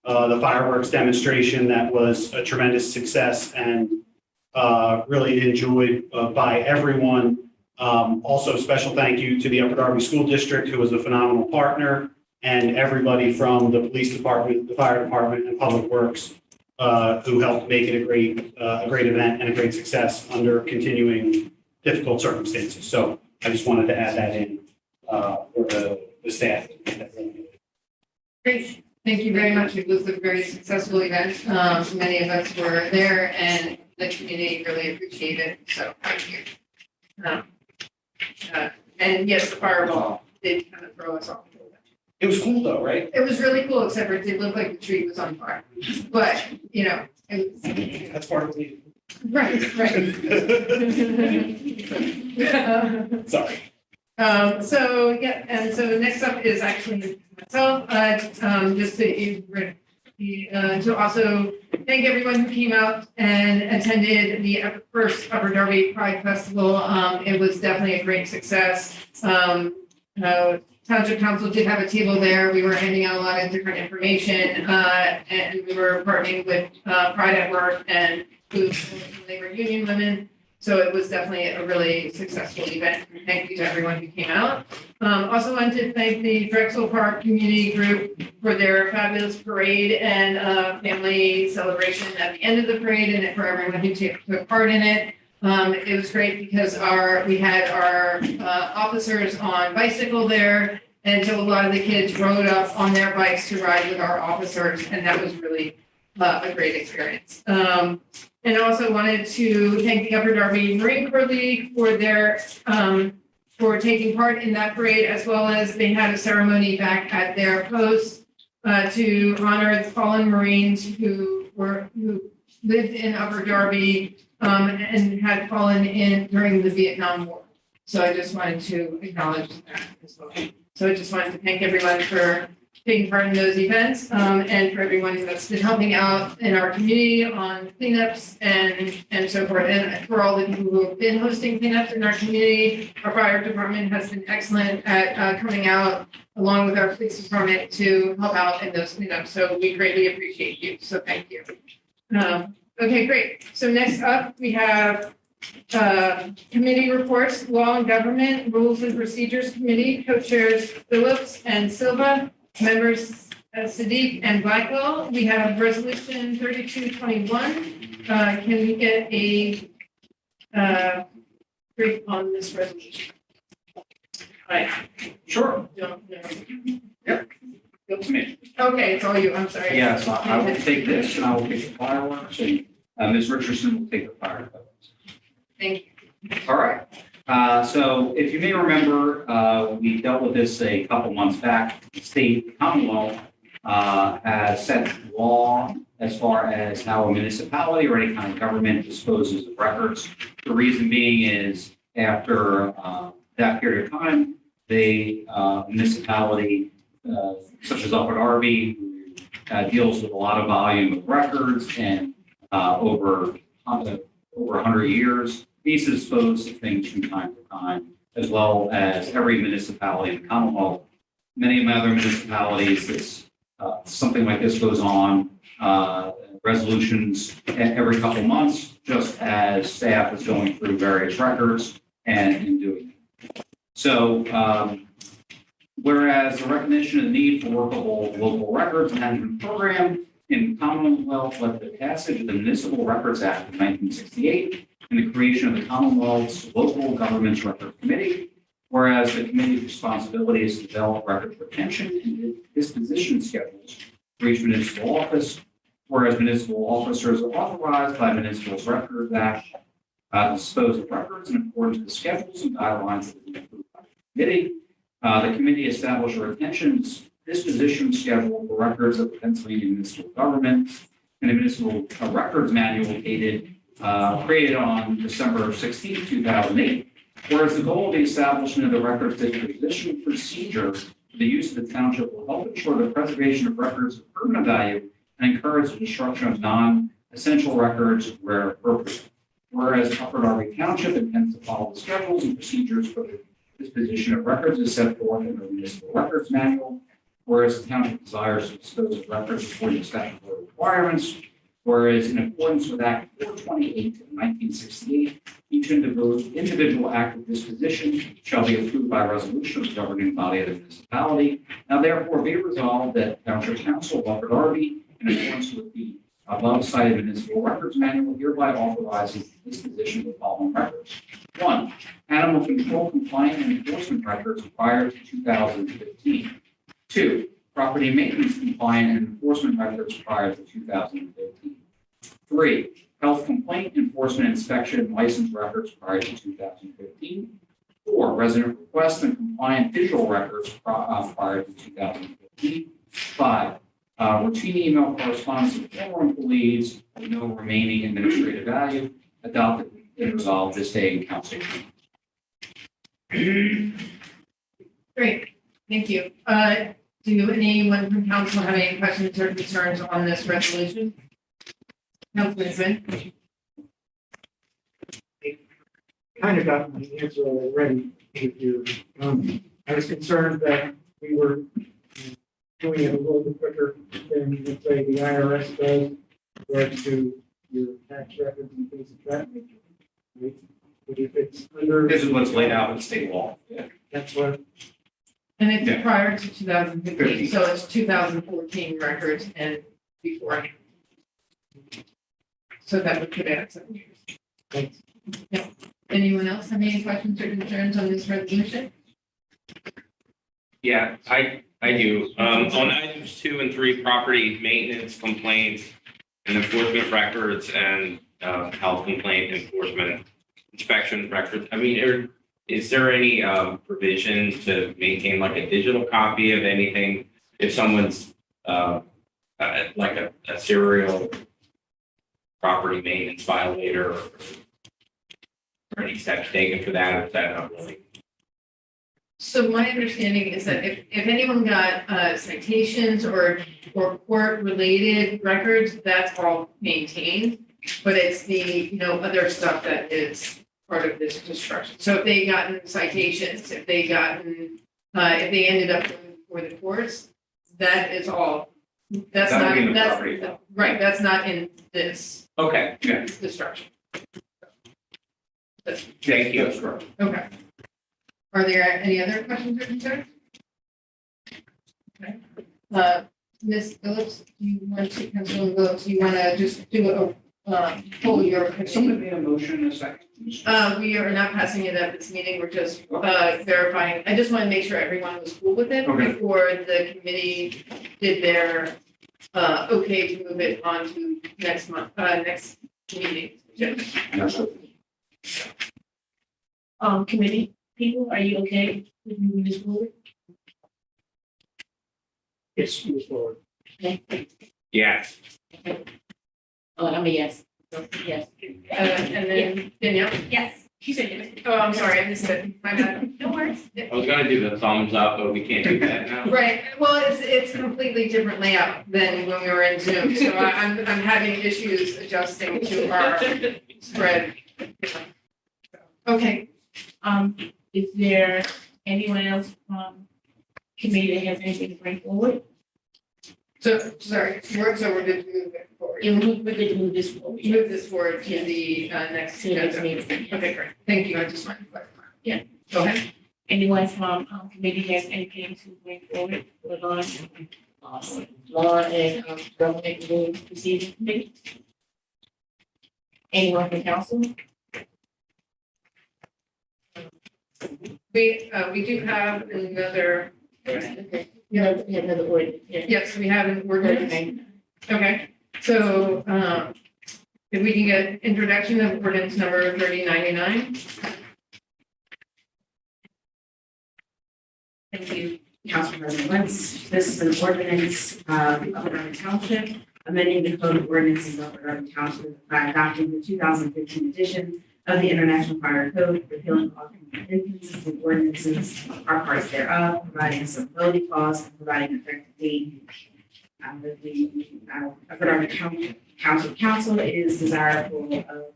Speaker 7: the fireworks demonstration that was a tremendous success and really enjoyed by everyone. Also, special thank you to the Upper Darby School District, who was a phenomenal partner, and everybody from the police department, the fire department, and public works who helped make it a great event and a great success under continuing difficult circumstances. So I just wanted to add that in for the staff.
Speaker 8: Great. Thank you very much. It was a very successful event. Many of us were there and the community really appreciated it. So thank you.
Speaker 1: And yes, the fireball did kind of throw us off. a little bit.
Speaker 7: It was cool though, right?
Speaker 1: It was really cool, except for it did look like the tree was on fire. But, you know, it was,
Speaker 7: That's part of the.
Speaker 1: right, right.
Speaker 7: Sorry.
Speaker 1: So, yeah, and so next up is actually myself, just to also thank everyone who came out and attended the first Upper Darby Pride Festival. It was definitely a great success. Township Council did have a table there. We were handing out a lot of different information, and we were partnering with Pride at Work and Labor Union Women. So it was definitely a really successful event. Thank you to everyone who came out. Also wanted to thank the Drexel Park Community Group for their fabulous parade and family celebration at the end of the parade, and for everyone who took part in it. It was great because we had our officers on bicycle there, and so a lot of the kids rode up on their bikes to ride with our officers, and that was really a great experience. And also wanted to thank the Upper Darby Marine Corps League for their for taking part in that parade, as well as they had a ceremony back at their post to honor the fallen Marines who lived in Upper Darby and had fallen in during the Vietnam War. So I just wanted to acknowledge that as well. So I just wanted to thank everyone for taking part in those events, and for everyone that's been helping out in our community on cleanups and so forth. And for all the people who have been hosting cleanups in our community, our fire department has been excellent at coming out along with our police department to help out in those cleanups. So we greatly appreciate you. So thank you. Okay, great. So next up, we have committee reports, Law and Government, Rules and Procedures Committee, co-chairs Phillips and Silva. Members Sadiq and Blackwell. We have resolution 3221. Can we get a brief on this resolution? I
Speaker 13: Sure.
Speaker 1: don't know.
Speaker 13: Yep. It's me.
Speaker 1: Okay, it's all you. I'm sorry.
Speaker 13: Yeah, so I will take this and I will take the fireworks and Ms. Richardson will take the fire.
Speaker 1: Thank you.
Speaker 13: All right. So if you may remember, we dealt with this a couple months back. The state Commonwealth has set law as far as how a municipality or any kind of government disposes of records. The reason being is after that period of time, the municipality, such as Upper Darby, deals with a lot of volume of records and over 100 years, needs to dispose of things from time to time, as well as every municipality in the Commonwealth. Many of my other municipalities, this, something like this goes on, resolutions every couple months, just as staff is going through various records and doing it. So, whereas the recognition of the need for workable local records management program in Commonwealth led to the passage of the Municipal Records Act of 1968 and the creation of the Commonwealth's Local Governments Record Committee, whereas the committee's responsibility is to develop records retention and disposition schedules for each municipal office, whereas municipal officers are authorized by Municipal Records Act to dispose of records in accordance with the schedules and guidelines that have been approved by the committee. The committee established a retention disposition schedule for records of the Pennsylvania municipal government and a municipal records manual created on December 16, 2008. Whereas the goal of the establishment of the records disposition procedure for the use of the township will help ensure the preservation of records of permanent value and encourage the destruction of non-essential records where appropriate. Whereas Upper Darby Township intends to follow the schedules and procedures for the disposition of records as set forth in the municipal records manual, whereas the township desires to dispose of records according to statutory requirements, whereas in accordance with Act 428 of 1968, each individual act of disposition shall be approved by resolution of the governing body of the municipality. Now therefore be resolved that Township Council of Upper Darby, in accordance with the above cited municipal records manual, hereby authorizes the disposition of the following records. 1, animal control compliant and enforcement records prior to 2015. 2, property maintenance compliant and enforcement records prior to 2015. 3, health complaint enforcement inspection and license records prior to 2015. 4, 4, resident request and compliant digital records prior to 2015. 5, routine email correspondence with former employees with no remaining administrative value, adopted and resolved this day in council.
Speaker 1: Great, thank you. Do anyone from council have any questions or concerns on this resolution? Councilman Finn?
Speaker 14: Kind of got my answer already here. I was concerned that we were doing it a little bit quicker than, let's say, the IRS does, regard to your tax records and things of that nature. Right? But if it's under.
Speaker 13: This is what's laid out in state law. Yeah.
Speaker 14: That's what,
Speaker 1: And it's
Speaker 13: Yeah.
Speaker 1: prior to 2015, so it's 2014 records and before. So that would put it at 7 years.
Speaker 14: thanks.
Speaker 1: Yeah. Anyone else have any questions or concerns on this resolution?
Speaker 12: Yeah, I do. On items 2 and 3, property maintenance complaints and enforcement records and health complaint enforcement inspection records. I mean, is there any provision to maintain like a digital copy of anything if someone's like a serial property maintenance violator or any steps taken for that, or is that not really?
Speaker 1: So my understanding is that if anyone got citations or court-related records, that's all maintained. But it's the, other stuff that is part of this construction. So if they gotten citations, if they ended up going before the courts, that is all, that's
Speaker 12: That would
Speaker 1: not,
Speaker 12: be in the
Speaker 1: that's,
Speaker 12: property.
Speaker 1: right, that's not in this
Speaker 12: Okay, yeah,
Speaker 1: destruction.
Speaker 12: thank you. That's correct.
Speaker 1: Okay. Are there any other questions or concerns? Okay. Ms. Phillips, do you want to, Councilwoman Phillips, you want to just do a pull your
Speaker 13: Someone made a motion in a second.
Speaker 1: we are not passing it at this meeting. We're just verifying. I just want to make sure everyone was cool with it
Speaker 13: Okay.
Speaker 1: before the committee did their okay to move it on to next month, next meeting.
Speaker 8: Committee people, are you okay with moving this forward?
Speaker 14: Yes, move forward.
Speaker 12: Yes.
Speaker 8: I'm a yes. Yes.
Speaker 1: And then Danielle.
Speaker 8: Yes. She said yes.
Speaker 1: Oh, I'm sorry, I missed it. My bad.
Speaker 8: No worries.
Speaker 12: I was gonna do the thumbs up, but we can't do that now.
Speaker 1: Right, well, it's completely different layout than when we were in Zoom, so I'm having issues adjusting to our spread. Okay,
Speaker 8: Is there anyone else from committee that has anything to bring forward?
Speaker 1: so, sorry, we're good to move it forward.
Speaker 8: Yeah, we're good to move this forward.
Speaker 1: Move this forward to the next
Speaker 8: To the next
Speaker 1: agenda.
Speaker 8: meeting.
Speaker 1: Okay, great, thank you, I just wanted to clarify.
Speaker 8: Yeah.
Speaker 1: Go ahead.
Speaker 8: Anyone from committee has anything to bring forward for law and government rules procedure committee? Anyone from council?
Speaker 1: We do have another,
Speaker 8: Okay. No, we have another word. Yeah.
Speaker 1: yes, we have an ordinance.
Speaker 8: Okay.
Speaker 1: Okay, so, if we can get introduction of ordinance number 3099.
Speaker 15: Thank you, Council President Wentz. This is an ordinance of Darby Township, amending the code of ordinances of Darby Township by adopting the 2015 edition of the International Fire Code, repealing all inconsistent ordinances or parts thereof, providing a severability clause, and providing an effective date. For Darby Township Council, it is desirable of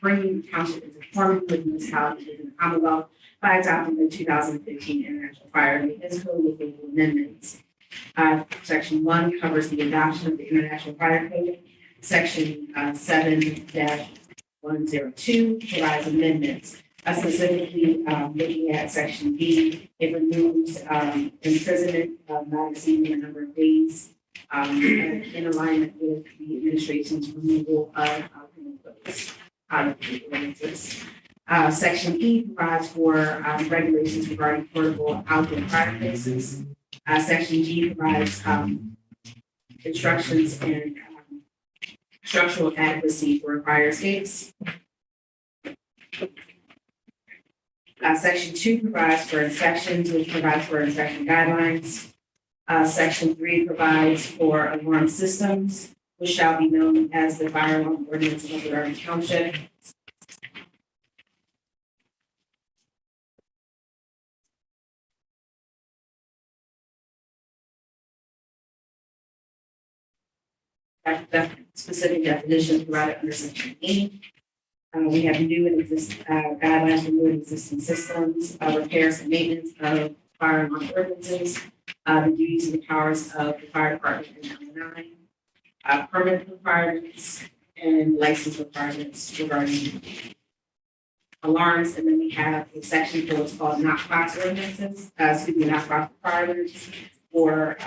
Speaker 15: bringing the township into conformity with municipalities within the Commonwealth by adopting the 2015 International Fire and Code with legal amendments. Section 1 covers the adoption of the International Fire Code. Section 7-102 provides amendments. Specifically, looking at Section B, it removes imprisonment not exceeding the number of days in alignment with the administration's removal of criminal codes out of the ordinances. Section E provides for regulations regarding portable outdoor fireplaces. Section G provides instructions and structural adequacy for fire escapes. Section 2 provides for inspections, which provides for inspection guidelines. Section 3 provides for alarm systems, which shall be known as the fire alarm ordinance of Darby Township. That specific definition provided under section 8. We have new and existing guidelines for new and existing systems, repairs and maintenance of fire alarm ordinances, the duties and the powers of the fire department in L9, permit requirements and license requirements regarding alarms. And then we have a section for what's called not box ordinances, not box requirements for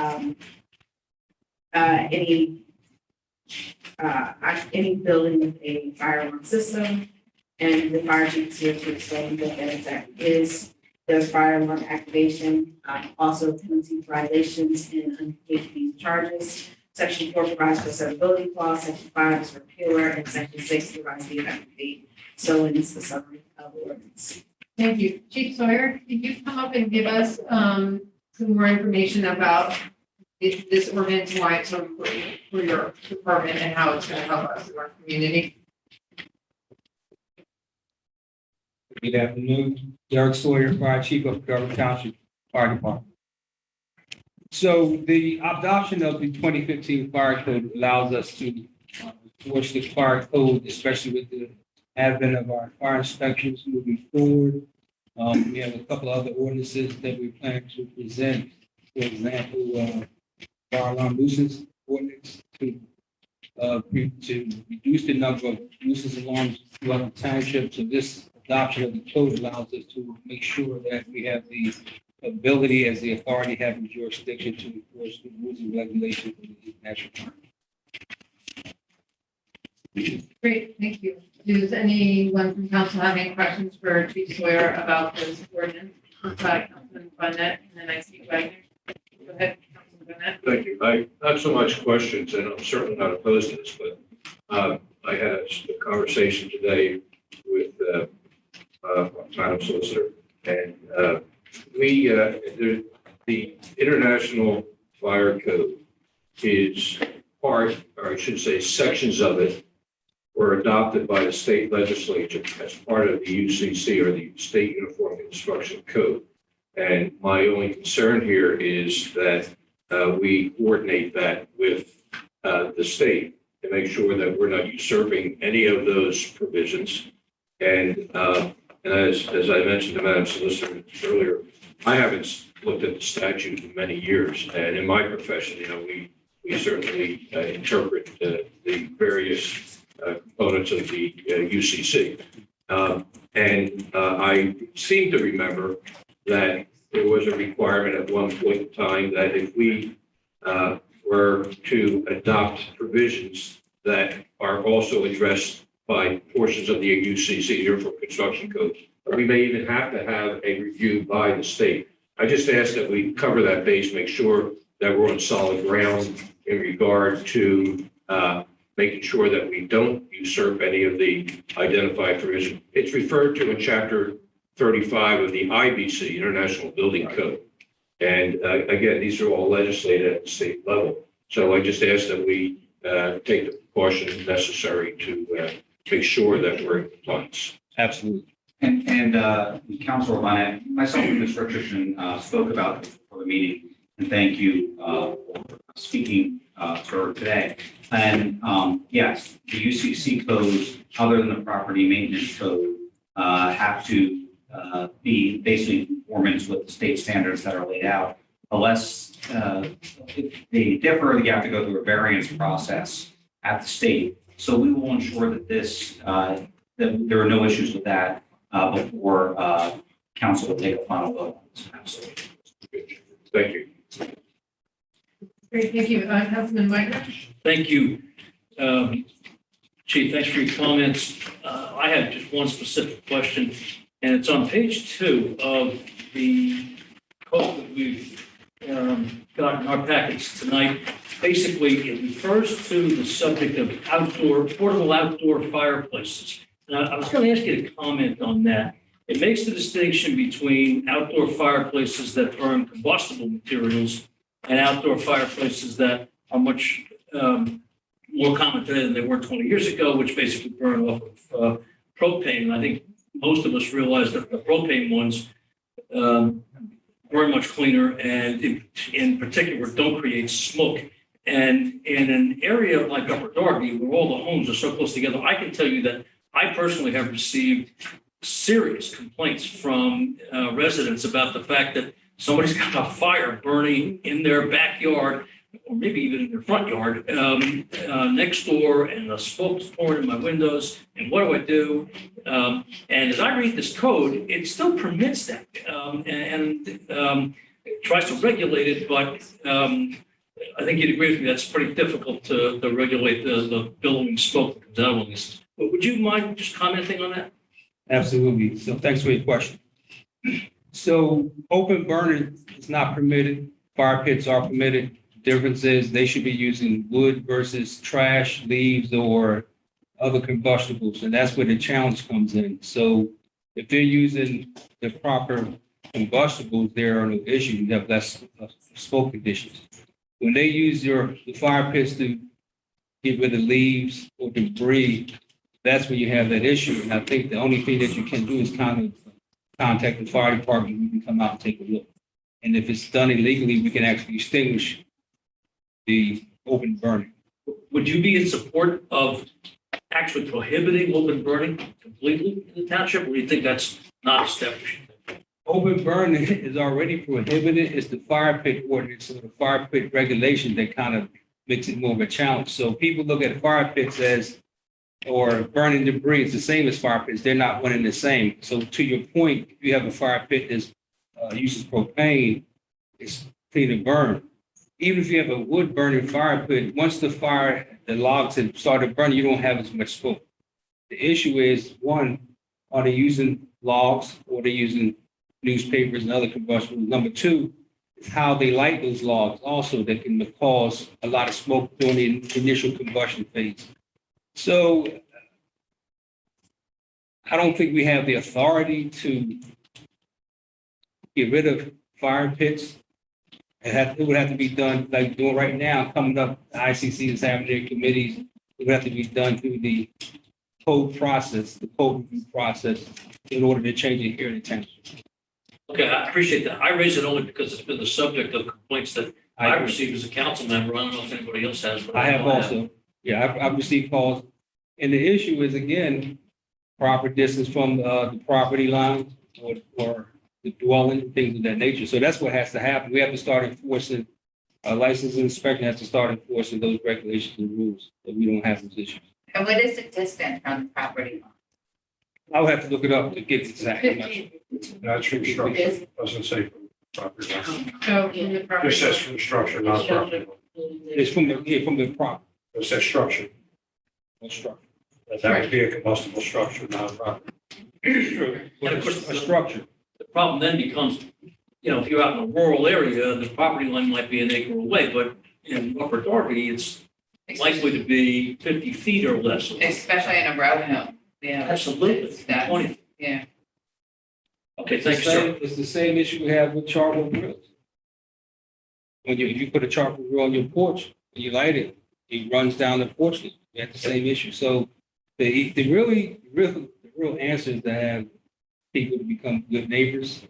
Speaker 15: any building with a fire alarm system, and the fire chief is here to explain what that exactly is. There's fire alarm activation, also penalty violations and unpaid fees and charges. Section 4 provides for severability clause, section 5 is repealer, and section 6 provides the effective date. So it is the summary of the ordinance.
Speaker 1: Thank you. Chief Sawyer, could you come up and give us some more information about this ordinance, why it's so important for your department and how it's going to help us in our community?
Speaker 16: Good afternoon, Derek Sawyer, Fire Chief of Darby Township Fire Department. So the adoption of the 2015 Fire Code allows us to enforce the fire code, especially with the advent of our fire inspections moving forward. We have a couple of other ordinances that we plan to present. For example, fire alarm nuisance ordinance to reduce the number of nuisance alarms throughout the township. So this adoption of the code allows us to make sure that we have the ability as the authority having jurisdiction to enforce the rules and regulations of the national park.
Speaker 1: Great, thank you. Does anyone from council have any questions for Chief Sawyer about this ordinance? Councilman Bonnet, and then I see Wagner. Go ahead, Councilman Bonnet.
Speaker 2: Thank you. Not so much questions, and I'm certainly not opposed to this, but I had a conversation today with Madam Solicitor, and the International Fire Code is part, or I should say, sections of it were adopted by the state legislature as part of the UCC, or the State Uniform Construction Code. And my only concern here is that we coordinate that with the state to make sure that we're not usurping any of those provisions. And as I mentioned to Madam Solicitor earlier, I haven't looked at the statute in many years. And in my profession, we certainly interpret the various components of the UCC. And I seem to remember that there was a requirement at one point in time that if we were to adopt provisions that are also addressed by portions of the UCC, Uniform Construction Code, we may even have to have a review by the state. I just ask that we cover that base, make sure that we're on solid ground in regard to making sure that we don't usurp any of the identified provisions. It's referred to in Chapter 35 of the IBC, International Building Code. And again, these are all legislated at the state level. So I just ask that we take the precautions necessary to make sure that we're in compliance.
Speaker 16: Absolutely.
Speaker 13: And Councilor Bonnet, myself and Ms. Richardson spoke about this before the meeting, and thank you for speaking for today. And yes, the UCC codes, other than the property maintenance code, have to be basically in conformance with the state standards that are laid out. Unless if they differ, you have to go through a variance process at the state. So we will ensure that that there are no issues with that before council will take a final vote on this. Absolutely.
Speaker 2: Thank you.
Speaker 1: Great, thank you. Councilman Wagner.
Speaker 17: Thank you. Chief, thanks for your comments. I have just one specific question, and it's on page 2 of the code that we've got in our packets tonight. Basically, it refers to the subject of portable outdoor fireplaces. And I was going to ask you to comment on that. It makes the distinction between outdoor fireplaces that burn combustible materials and outdoor fireplaces that are much more common today than they were 20 years ago, which basically burn off of propane. And I think most of us realize that the propane ones burn much cleaner and in particular don't create smoke. And in an area like Upper Darby, where all the homes are so close together, I can tell you that I personally have received serious complaints from residents about the fact that somebody's got a fire burning in their backyard, or maybe even in their front yard, next door, and the smoke's pouring in my windows, and what do? And as I read this code, it still permits that, and tries to regulate it, but I think you'd agree with me, that's pretty difficult to regulate the billowing smoke that comes out of this. But would you mind just commenting on that?
Speaker 16: Absolutely. So thanks for your question. So open burning is not permitted. Fire pits are permitted. Difference is they should be using wood versus trash, leaves, or other combustibles. And that's where the challenge comes in. So if they're using the proper combustibles, there are no issues. You have less smoke conditions. When they use the fire pits to get rid of leaves or debris, that's when you have that issue. And I think the only thing that you can do is kind of contact the fire department. We can come out and take a look. And if it's done illegally, we can actually extinguish the open burning.
Speaker 17: Would you be in support of actually prohibiting open burning completely in the township, or do you think that's not established?
Speaker 16: Open burning is already prohibited. It's the fire pit ordinance or the fire pit regulation that kind of makes it more of a challenge. So people look at fire pits as, or burning debris, it's the same as fire pits. They're not one and the same. So to your point, if you have a fire pit that uses propane, it's clean to burn. Even if you have a wood burning fire pit, once the logs have started burning, you don't have as much smoke. The issue is, one, are they using logs or are they using newspapers and other combustibles? Number two is how they light those logs also that can cause a lot of smoke during the initial combustion phase. So I don't think we have the authority to get rid of fire pits. It would have to be done like doing right now, coming up, the ICC is having their committees. It would have to be done through the code process, the code review process, in order to change it here in the township.
Speaker 17: Okay, I appreciate that. I raise it only because it's been the subject of complaints that I received as a council member. I don't know if anybody else has. But
Speaker 16: I have also. Yeah, I've received calls. And the issue is, again, proper distance from the property line or the dwelling, things of that nature. So that's what has to happen. We have to start enforcing, licensing inspection has to start enforcing those regulations and rules, so we don't have those issues.
Speaker 18: And what is the distance from the property line?
Speaker 16: I would have to look it up to get exact. I'm not sure.
Speaker 19: That's from structure, doesn't say from property line.
Speaker 1: So in the
Speaker 19: It
Speaker 1: property.
Speaker 19: says from structure, not property.
Speaker 16: It's from the property.
Speaker 19: It says structure.
Speaker 16: Structure.
Speaker 19: That would be a combustible structure, not a property.
Speaker 16: But it's a structure.
Speaker 17: The problem then becomes, if you're out in a rural area, the property line might be an acre away, but in Upper Darby, it's likely to be 50 feet or less.
Speaker 18: Especially in a row hill. Yeah.
Speaker 17: Absolutely.
Speaker 18: That's-
Speaker 17: 20.
Speaker 18: Yeah.
Speaker 17: Okay, thanks, sir.
Speaker 16: It's the same issue we have with charcoal grills. If you put a charcoal grill on your porch and you light it, it runs down the porch. You have the same issue. So the real answer is to have people to become good neighbors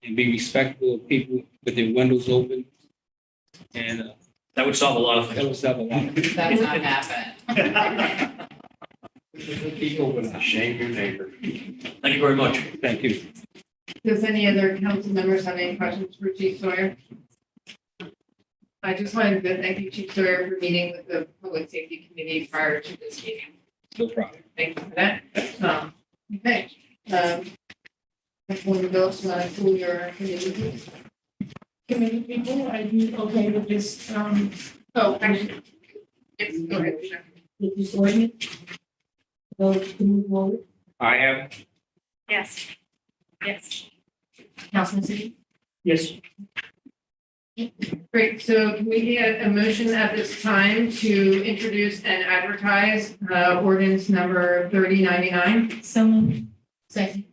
Speaker 16: and be respectful of people with their windows open. And
Speaker 17: that would solve a lot of things.
Speaker 16: That would solve a lot of things.
Speaker 18: That's not happening.
Speaker 19: Shame your neighbor.
Speaker 17: Thank you very much.
Speaker 16: Thank you.
Speaker 1: Does any other council members have any questions for Chief Sawyer? I just wanted to thank you, Chief Sawyer, for meeting with the Public Safety Committee prior to this meeting.
Speaker 16: No problem.
Speaker 1: Thank you for that. Okay. Councilwoman Phillips, want to pull your committee?
Speaker 8: Committee people, are you okay with this,
Speaker 1: Oh, actually, yes, go ahead.
Speaker 8: with this ordinance? Vote to move forward?
Speaker 12: I am.
Speaker 8: Yes. Yes. Councilman City? Yes.
Speaker 1: Great, so can we get a motion at this time to introduce and advertise ordinance number 3099?
Speaker 8: So moved. Second.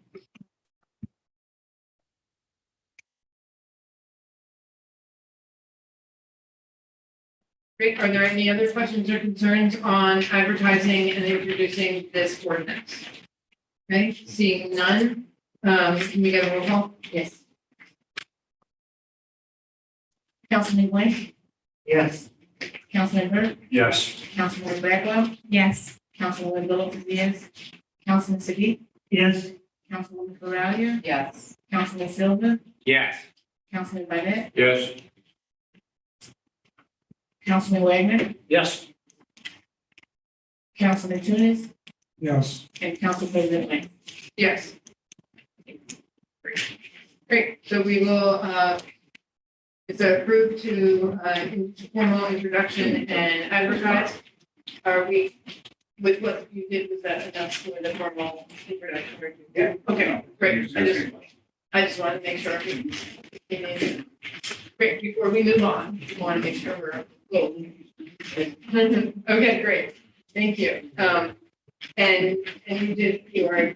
Speaker 1: Great. Are there any other questions or concerns on advertising and introducing this ordinance? Okay, seeing none, can we get a roll call?
Speaker 8: Yes. Councilman Wayne,
Speaker 14: Yes.
Speaker 8: Councilman Burke,
Speaker 16: Yes.
Speaker 8: Councilwoman Bagwell,
Speaker 15: Yes.
Speaker 8: Councilwoman Littleton, yes. Councilman Siddiq,
Speaker 14: Yes.
Speaker 8: Councilwoman Corralier,
Speaker 18: Yes.
Speaker 8: Councilman Silver,
Speaker 12: Yes.
Speaker 8: Councilman Barnett,
Speaker 16: Yes.
Speaker 8: Councilman Wagner,
Speaker 17: Yes.
Speaker 8: Councilman Tunis,
Speaker 16: Yes.
Speaker 8: and Council President Lang.
Speaker 1: Yes. Great, so we will, it's approved to, formal introduction and advertise. Are we, with what you did, was that enough for the formal introduction? Yeah. Okay, great. I just wanted to make sure. Great, before we move on, we want to make sure we're golden. Okay, great. Thank you. And you did your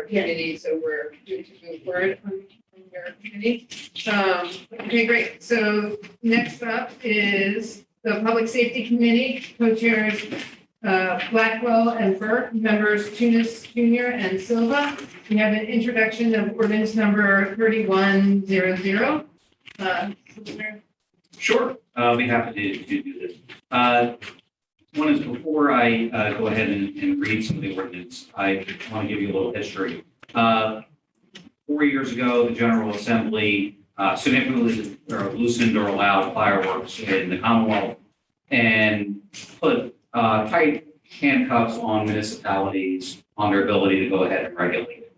Speaker 1: committee, so we're good to move forward on your committee. Okay, great. So next up is the Public Safety Committee, co-chairs Blackwell and Burke, members Tunis Jr. and Silva. We have an introduction of ordinance number 3100.
Speaker 13: Sure, I'll be happy to do this. One is before I go ahead and read some of the ordinance, I want to give you a little history. 4 years ago, the General Assembly significantly loosened or allowed fireworks in the Commonwealth and put tight handcuffs on municipalities on their ability to go ahead and regulate it.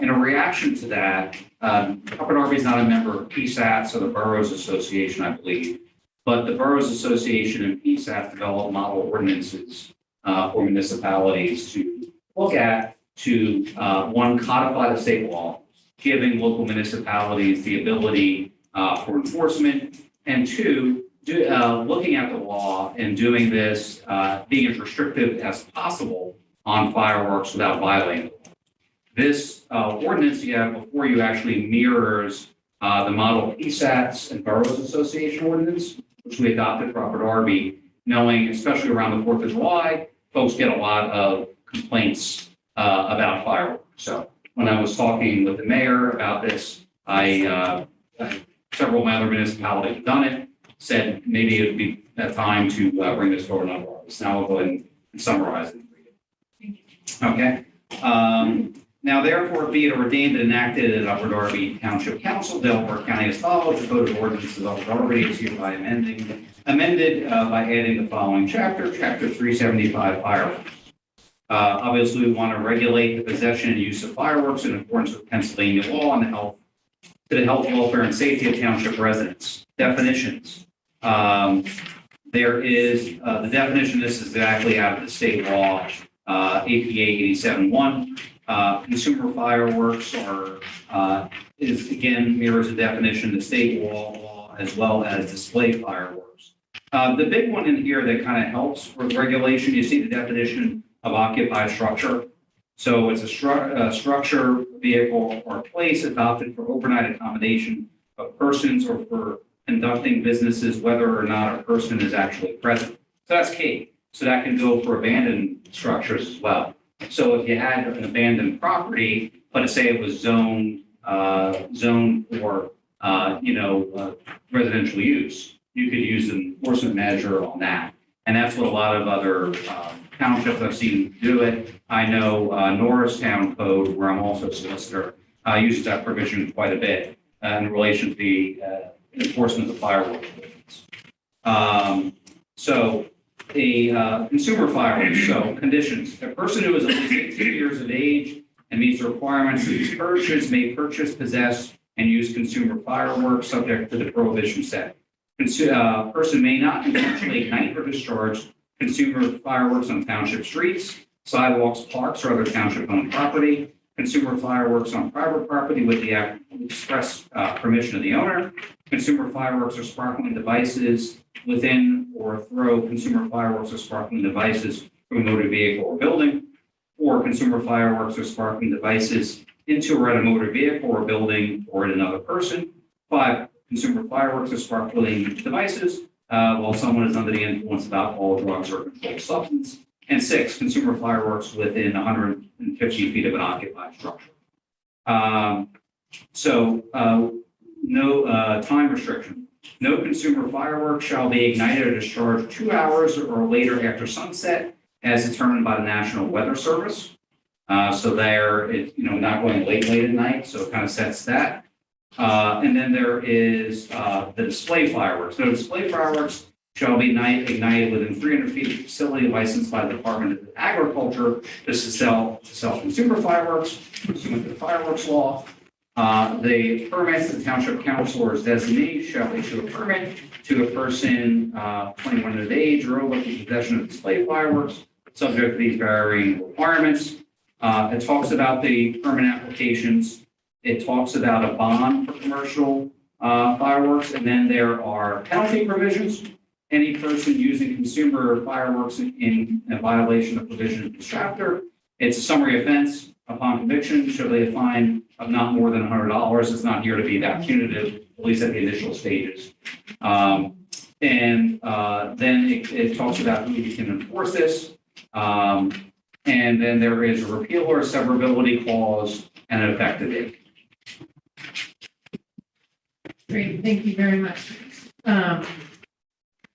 Speaker 13: In a reaction to that, Upper Darby is not a member of PSAT, so the Boroughs Association, I believe, but the Boroughs Association and PSAT developed model ordinances for municipalities to look at to, one, codify the state law, giving local municipalities the ability for enforcement, and two, looking at the law and doing this, being as restrictive as possible on fireworks without violating the law. This ordinance you have before you actually mirrors the model PSATs and Boroughs Association ordinance, which we adopted for Upper Darby, knowing, especially around the 4th of July, folks get a lot of complaints about fireworks. So when I was talking with the mayor about this, several of my other municipalities have done it, said maybe it would be a time to bring this forward on Darby. So now I'll go ahead and summarize it for you. Okay. Now therefore be it ordained and enacted at Upper Darby Township Council, Delaware County as follows: the Code of Ordinances of Upper Darby is hereby amended by adding the following chapter 375 fireworks. Obviously, we want to regulate the possession and use of fireworks in accordance with Pennsylvania law and the health, welfare, and safety of township residents. Definitions. There is the definition. This is exactly out of the state law, APA 87-1. Consumer fireworks is again mirrors the definition, the state law, as well as display fireworks. The big one in here that kind of helps with regulation, you see the definition of occupied structure. So it's a structure, vehicle, or place adopted for overnight accommodation of persons or for conducting businesses, whether or not a person is actually present. So that's key. So that can go for abandoned structures as well. So if you had an abandoned property, but say it was zoned for, residential use, you could use an enforcement measure on that. And that's what a lot of other townships I've seen do it. I know Norristown Code, where I'm also a solicitor, uses that provision quite a bit in relation to the enforcement of fireworks. Consumer fireworks, so conditions. A person who is at least 18 years of age and meets the requirements to may purchase, possess, and use consumer fireworks subject to the prohibition set. Person may not intentionally ignite or discharge consumer fireworks on township streets, sidewalks, parks, or other township-owned property. Consumer fireworks on private property with the express permission of the owner. Consumer fireworks or sparkling devices within or throw consumer fireworks or sparkling devices from a motor vehicle or building, or consumer fireworks or sparkling devices into or at a motor vehicle or building or at another person. 5, consumer fireworks or sparkling devices while someone is under the influence of alcohol, drugs, or controlled substance. And 6, consumer fireworks within 150 feet of an occupied structure. No time restriction. No consumer fireworks shall be ignited or discharged 2 hours or later after sunset, as determined by the National Weather Service. So there, it's not going late at night, so it kind of sets that. And then there is the display fireworks. So display fireworks shall be ignited within 300 feet of the facility licensed by the Department of Agriculture to sell consumer fireworks pursuant to the fireworks law. The permits the township council or its designee shall issue a permit to a person 21 years of age or over in possession of display fireworks, subject to these varying requirements. It talks about the permit applications. It talks about a bond for commercial fireworks, and then there are penalty provisions. Any person using consumer fireworks in a violation of provision of this chapter, it's a summary offense. Upon conviction, shall be a fine of not more than $100. It's not here to be that punitive, at least at the initial stages. Then it talks about who can enforce this. And then there is a repeal or a severability clause and an effective date.
Speaker 1: Great, thank you very much.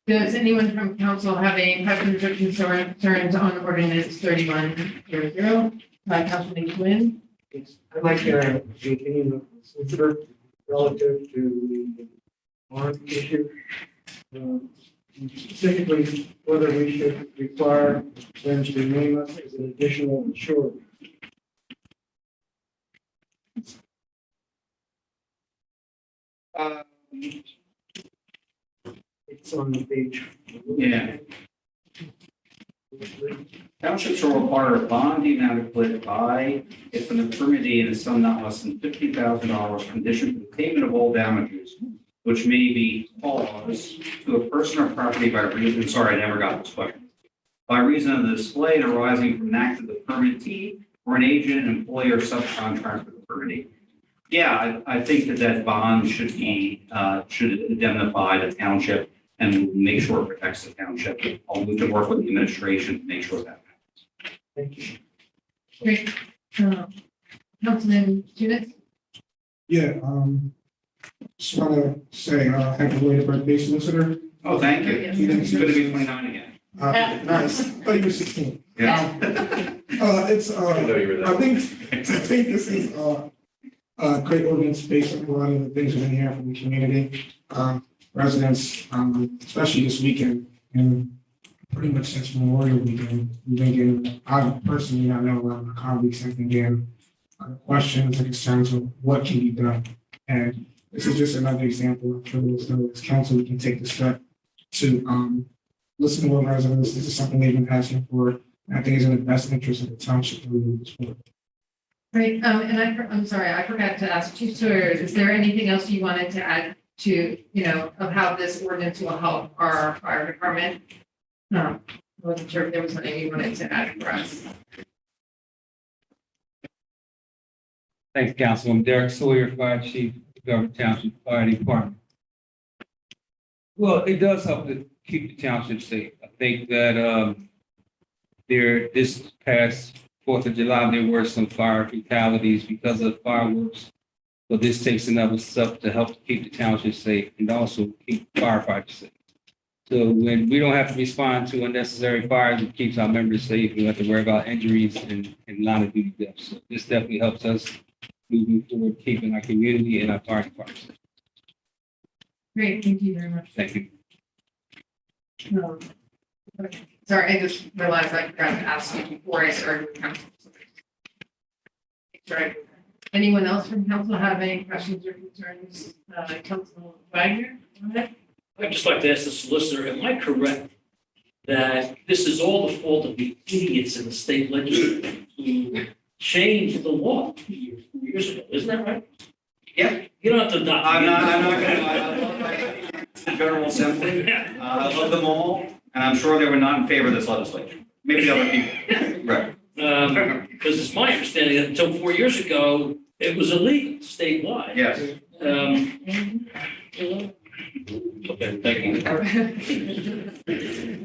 Speaker 1: Does anyone from council have any questions or concerns on ordinance 3100? Councilman Quinn?
Speaker 14: I'd like the opinion of the solicitor relative to the bond issue. Specifically, whether we should require them to name us as an additional insurer. It's on the page.
Speaker 13: Yeah. Townships shall require a bond inadequate by if an infirmity and a sum not less than $50,000 conditioned to the payment of all damages, which may be caused to a person or property by reason, sorry, I never got this question, by reason of the display arising from an act of the permittee or an agent, employee, or subcontractor of the permittee. Yeah, I think that bond should indemnify the township and make sure it protects the township. I'll move to work with the administration to make sure that happens.
Speaker 14: Thank you.
Speaker 1: Great. Councilman Judith?
Speaker 20: Yeah, just want to say happy belated birthday, solicitor.
Speaker 13: Oh, thank you. It's good to be 29 again.
Speaker 20: Nice. Oh, you were 16.
Speaker 13: Yeah.
Speaker 20: I think this is a great ordinance based on a lot of the things we've been hearing from the community, residents, especially this weekend, and pretty much since Memorial Weekend. We've been getting, I personally, I know a lot of my colleagues have been getting questions and concerns of what can be done. And this is just another example. I'm sure as council, we can take the step to listen to our residents. This is something they've been asking for. And I think it's in the best interest of the township to move this forward.
Speaker 1: Great. And I'm sorry, I forgot to ask Chief Sawyer, is there anything else you wanted to add to, of how this ordinance will help our fire department? I wasn't sure if there was something you wanted to add for us.
Speaker 16: Thanks, Council. I'm Derek Sawyer, Fire Chief, Government Township Fire Department. Well, it does help to keep the township safe. I think that this past 4th of July, there were some fire fatalities because of fireworks. So this takes another step to help keep the township safe and also keep firefighters safe. So when we don't have to respond to unnecessary fires, it keeps our members safe. We don't have to worry about injuries and line of duty deaths. So this definitely helps us moving forward, keeping our community and our fire department safe.
Speaker 1: Great, thank you very much.
Speaker 16: Thank you.
Speaker 1: Sorry, I just realized I forgot to ask you before I started with council. Sorry. Anyone else from council have any questions or concerns? Councilman Wagner?
Speaker 17: I'd just like to ask the solicitor, am I correct that this is all the fault of the idiots in the state legislature who changed the law 4 years ago? Isn't that right?
Speaker 13: Yeah.
Speaker 17: You don't have to.
Speaker 13: I'm not going to. I love the General Assembly. I love them all, and I'm sure they were not in favor of this legislation. Maybe other people. Right.
Speaker 17: Because it's my understanding that until 4 years ago, it was illegal statewide.
Speaker 13: Yes.
Speaker 17: Okay, thank you.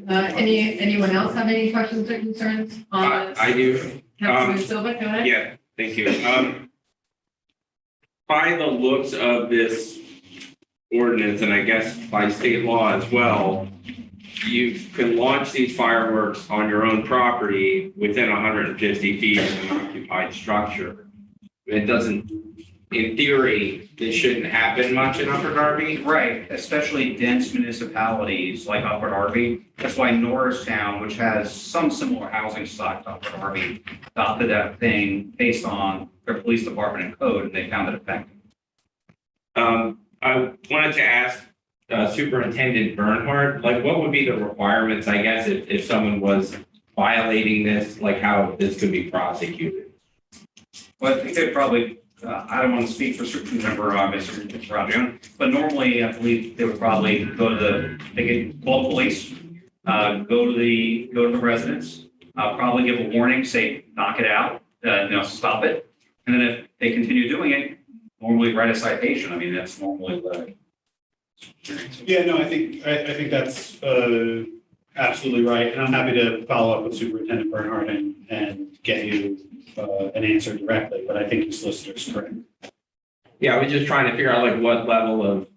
Speaker 1: Anyone else have any questions or concerns on this?
Speaker 12: I do.
Speaker 1: Councilman Silva, go ahead.
Speaker 12: Yeah, thank you. By the looks of this ordinance, and I guess by state law as well, you can launch these fireworks on your own property within 150 feet of an occupied structure. It doesn't, in theory, this shouldn't happen much in Upper Darby.
Speaker 13: Right, especially dense municipalities like Upper Darby. That's why Norristown, which has some similar housing stock to Upper Darby, adopted that thing based on their police department and code, and they found it effective.
Speaker 12: I wanted to ask Superintendent Bernhardt, like, what would be the requirements, I guess, if someone was violating this, like how this could be prosecuted?
Speaker 13: Well, I think they'd probably, I don't want to speak for Superintendent Mr. Rajan, but normally I believe they would probably they could call the police, go to the residence, probably give a warning, say, knock it out, stop it. And then if they continue doing it, normally write a citation. I mean, that's normally the.
Speaker 7: Yeah, no, I think that's absolutely right. And I'm happy to follow up with Superintendent Bernhardt and get you an answer directly, but I think the solicitor's correct.
Speaker 12: Yeah, I was just trying to figure out like what level of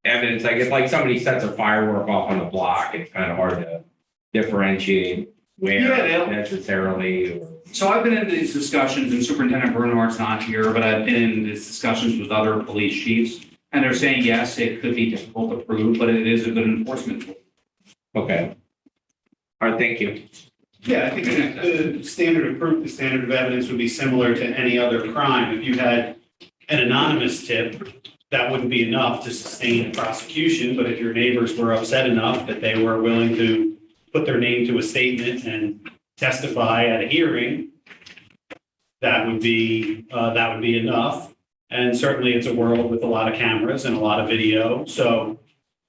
Speaker 12: evidence, I guess, like somebody sets a firework off on the block, it's kind of hard to differentiate where necessarily.
Speaker 13: So I've been in these discussions, and Superintendent Bernhardt's not here, but I've been in these discussions with other police chiefs, and they're saying, yes, it could be difficult to prove, but it is a good enforcement tool.
Speaker 12: Okay. All right, thank you.
Speaker 7: Yeah, I think the standard of proof, the standard of evidence would be similar to any other crime. If you had an anonymous tip, that wouldn't be enough to sustain a prosecution, but if your neighbors were upset enough that they were willing to put their name to a statement and testify at a hearing, that would be enough. And certainly it's a world with a lot of cameras and a lot of video. So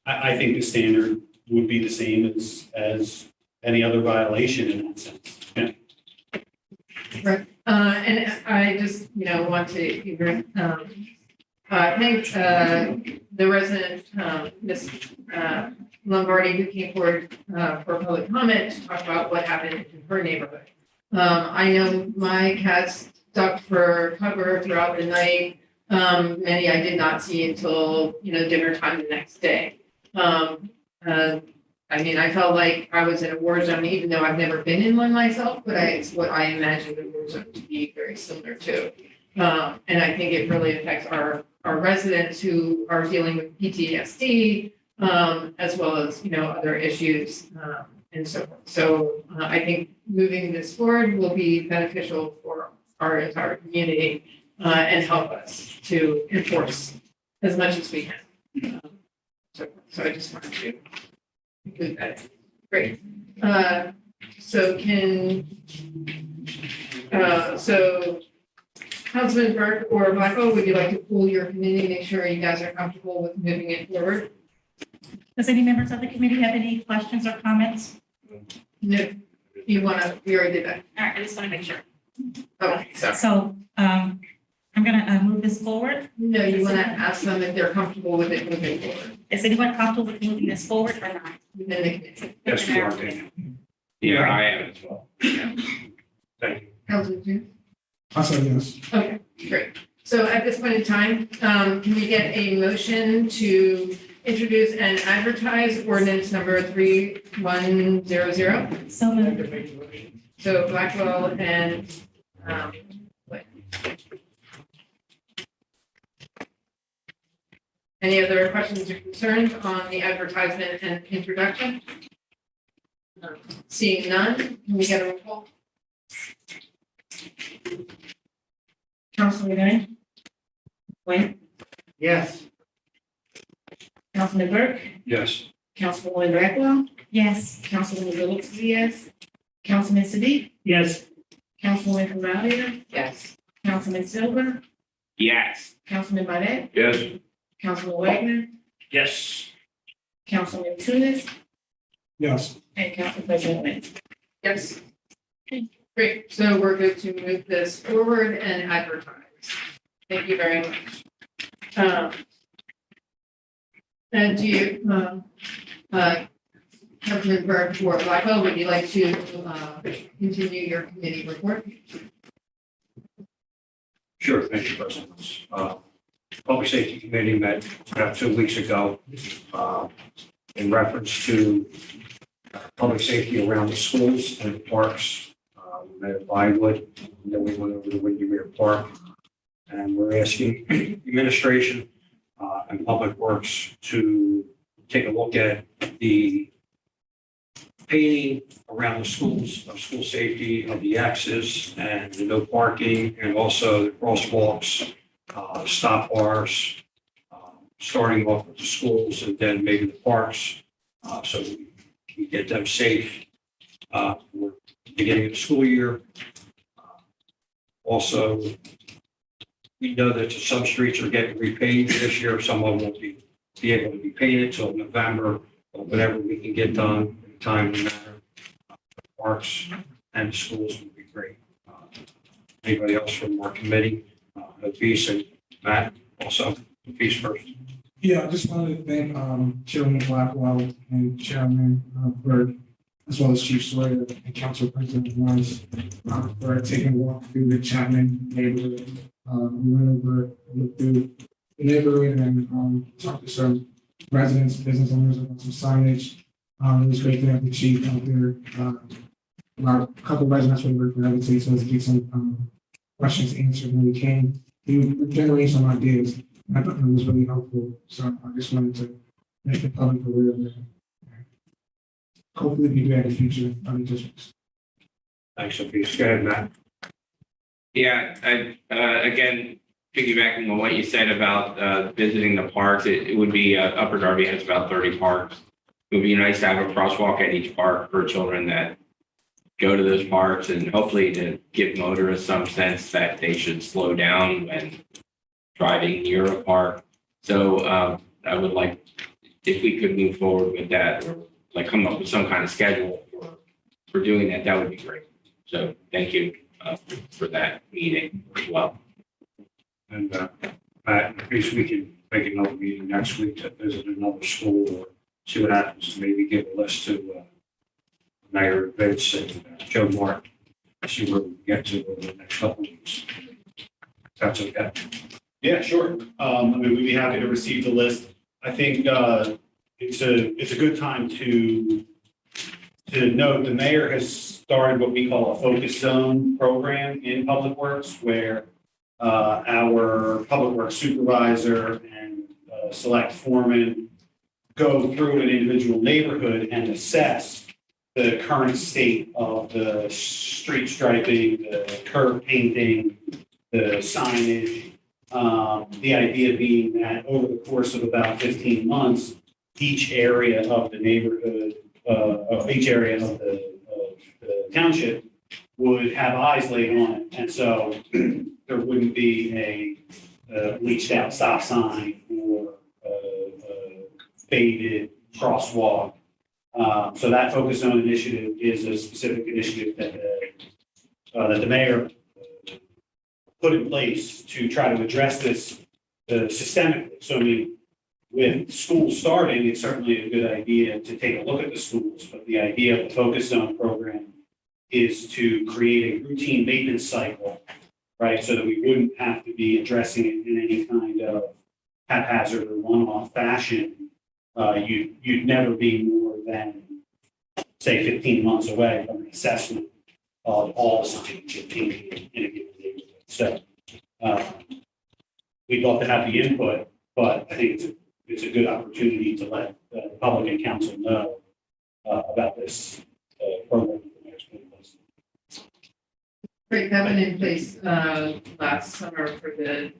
Speaker 7: I think the standard would be the same as any other violation in that sense. Yeah.
Speaker 1: Right. And I just, want to thank the resident, Ms. Lombardi, who came forward for public comment to talk about what happened in her neighborhood. I know my cats ducked for cover throughout the night. Many I did not see until, dinner time the next day. I felt like I was in a war zone, even though I've never been in one myself, but it's what I imagine the war zone to be very similar to. And I think it really affects our residents who are dealing with PTSD, as well as, other issues, and so forth. So I think moving this forward will be beneficial for our entire community, and help us to enforce as much as we can. So I just wanted to include that. Great. So Councilman Burke or Blackwell, would you like to pool your committee, make sure you guys are comfortable with moving it forward?
Speaker 19: Does any members of the committee have any questions or comments?
Speaker 1: No, we already did that.
Speaker 19: All right, I just want to make sure.
Speaker 1: Okay, sorry.
Speaker 19: So, I'm gonna move this forward.
Speaker 1: No, you want to ask them if they're comfortable with it moving forward.
Speaker 19: Is anyone comfortable with moving this forward or not?
Speaker 1: Within the committee.
Speaker 12: Yes, you are. Yeah, I am as well.
Speaker 7: Thank you.
Speaker 1: Councilman June?
Speaker 20: I said yes.
Speaker 1: Okay, great. So at this point in time, can we get a motion to introduce and advertise ordinance number 3100?
Speaker 19: So moved.
Speaker 1: So Blackwell and, any other questions or concerns on the advertisement and introduction? Seeing none, can we get a roll call?
Speaker 19: Councilman Nguyen? Nguyen?
Speaker 14: Yes.
Speaker 19: Councilman Burke?
Speaker 16: Yes.
Speaker 19: Councilwoman Blackwell? Yes. Councilwoman Phillips, yes. Councilman Siddiq?
Speaker 14: Yes.
Speaker 19: Councilwoman Corralia?
Speaker 18: Yes.
Speaker 19: Councilman Silver?
Speaker 12: Yes.
Speaker 19: Councilman Barnett?
Speaker 12: Yes.
Speaker 19: Councilman Wagner?
Speaker 17: Yes.
Speaker 19: Councilman Tunis?
Speaker 20: Yes.
Speaker 19: And Council President Wynn?
Speaker 1: Yes. Great, so we're good to move this forward and advertise. Thank you very much. And do you, Councilman Burke or Blackwell, would you like to continue your committee report?
Speaker 19: Sure, thank you, President. Public Safety Committee met about 2 weeks ago in reference to public safety around the schools and the parks. We met at Vinewood, and then we went over to Windermere Park. And we're asking administration and Public Works to take a look at the painting around the schools of school safety of the X's and the no parking and also the crosswalks, stop bars, starting off with the schools and then maybe the parks. So we get them safe for the beginning of the school year. Also, we know that some streets are getting repaved this year. Some of them won't be able to be painted till November, but whatever we can get done in a timely manner. Parks and schools would be great. Anybody else from our committee? Hafiz and Matt also. Hafiz first.
Speaker 20: Yeah, I just wanted to thank Chairman Blackwell and Chairman Burke, as well as Chief Sawyer and Council President Lawrence for taking a walk through the Chapman neighborhood. We went over, looked through the neighborhood and talked to some residents, business owners about some signage. It was great to have the chief out there. A couple of residents we worked with, I would say, so let's get some questions answered when we came. He generated some ideas. I thought it was really helpful. So I just wanted to make the public aware of that. Hopefully we do that in the future in other districts.
Speaker 19: Thanks, Hafiz. Go ahead, Matt.
Speaker 12: Yeah, again, piggybacking on what you said about visiting the parks, it would be, Upper Darby has about 30 parks. It would be nice to have a crosswalk at each park for children that go to those parks and hopefully to give motorists some sense that they should slow down when driving near a park. So I would like, if we could move forward with that or like come up with some kind of schedule for doing that, that would be great. So thank you for that meeting as well.
Speaker 19: And Matt, at least we can make another meeting next week to visit another school or see what happens. Maybe give a list to Mayor Vince and Joe Mark. See where we can get to over the next couple of weeks. That's okay.
Speaker 7: Yeah, sure. I mean, we'd be happy to receive the list. I think it's a good time to note the mayor has started what we call a focus zone program in Public Works, where our Public Works supervisor and select foreman go through an individual neighborhood and assess the current state of the street striping, the curb painting, the signage. The idea being that over the course of about 15 months, each area of the neighborhood, each area of the township would have eyes laid on it. And so there wouldn't be a bleached out stop sign or a faded crosswalk. So that focus zone initiative is a specific initiative that the mayor put in place to try to address this systemically. So I mean, with schools starting, it's certainly a good idea to take a look at the schools, but the idea of the focus zone program is to create a routine maintenance cycle, right? So that we wouldn't have to be addressing it in any kind of haphazard or one-off fashion. You'd never be more than, say, 15 months away from an assessment of all the signage and painting in a given neighborhood. So we'd love to have the input, but I think it's a good opportunity to let the public and council know about this program.
Speaker 1: Great, that went in place last summer for the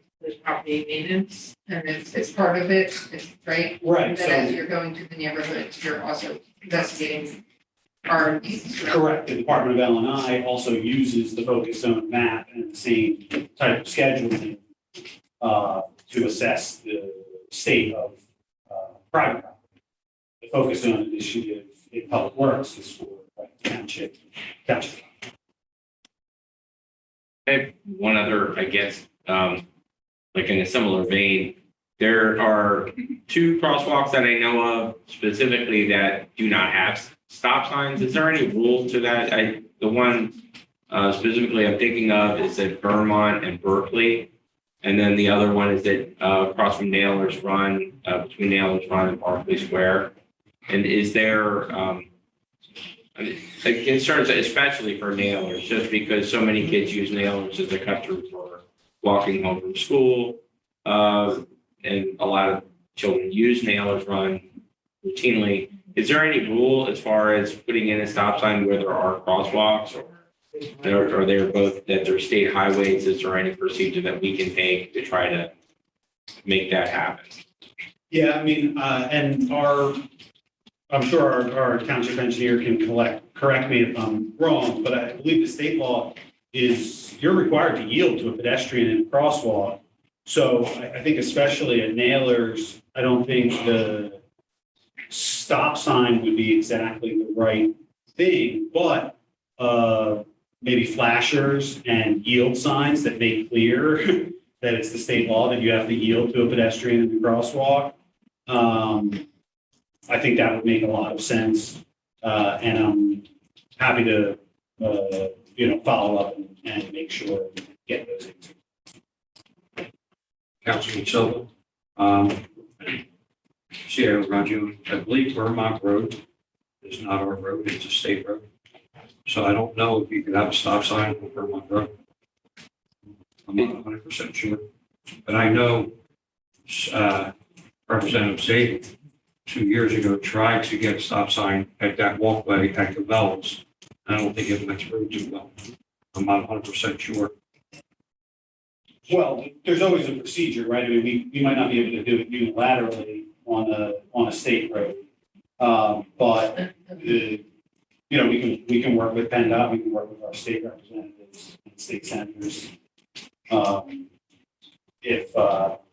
Speaker 1: property maintenance, and it's part of it, right?
Speaker 7: Right.
Speaker 1: And then as you're going to the neighborhoods, you're also investigating our needs.
Speaker 7: Correct. The Department of L&I also uses the focus zone map and the same type of scheduling to assess the state of private property. The focus zone initiative in Public Works is for township.
Speaker 12: I have one other, I guess, like in a similar vein, There are two crosswalks that I know of specifically that do not have stop signs. Is there any rules to that? The one specifically I'm thinking of is at Vermont and Berkeley. And then the other one is at across from Nailers Run, between Nailers Run and Berkeley Square. And is there concerns, especially for Nailers, just because so many kids use Nailers as a cut through for walking home from school. And a lot of children use Nailers Run routinely. Is there any rule as far as putting in a stop sign where there are crosswalks, or are they both that they're state highways? Is there any procedure that we can take to try to make that happen?
Speaker 7: Yeah, I mean, and I'm sure our township engineer can correct me if I'm wrong, but I believe the state law is you're required to yield to a pedestrian in a crosswalk. So I think especially at Nailers, I don't think the stop sign would be exactly the right thing, but maybe flashers and yield signs that make clear that it's the state law that you have to yield to a pedestrian in the crosswalk. I think that would make a lot of sense. And I'm happy to, follow up and make sure we get those things.
Speaker 19: Councilman Silva. Chair Raju, I believe Vermont Road is not our road, it's a state road. So I don't know if you could have a stop sign on Vermont Road. I'm not 100% sure. But I know Representative Zadie 2 years ago tried to get a stop sign at that walkway at Cabela's. I don't think it went through too well. I'm not 100% sure.
Speaker 7: Well, there's always a procedure, right? I mean, we might not be able to do it unilaterally on a state road. But we can work with PennDOT, we can work with our state representatives and state senators. If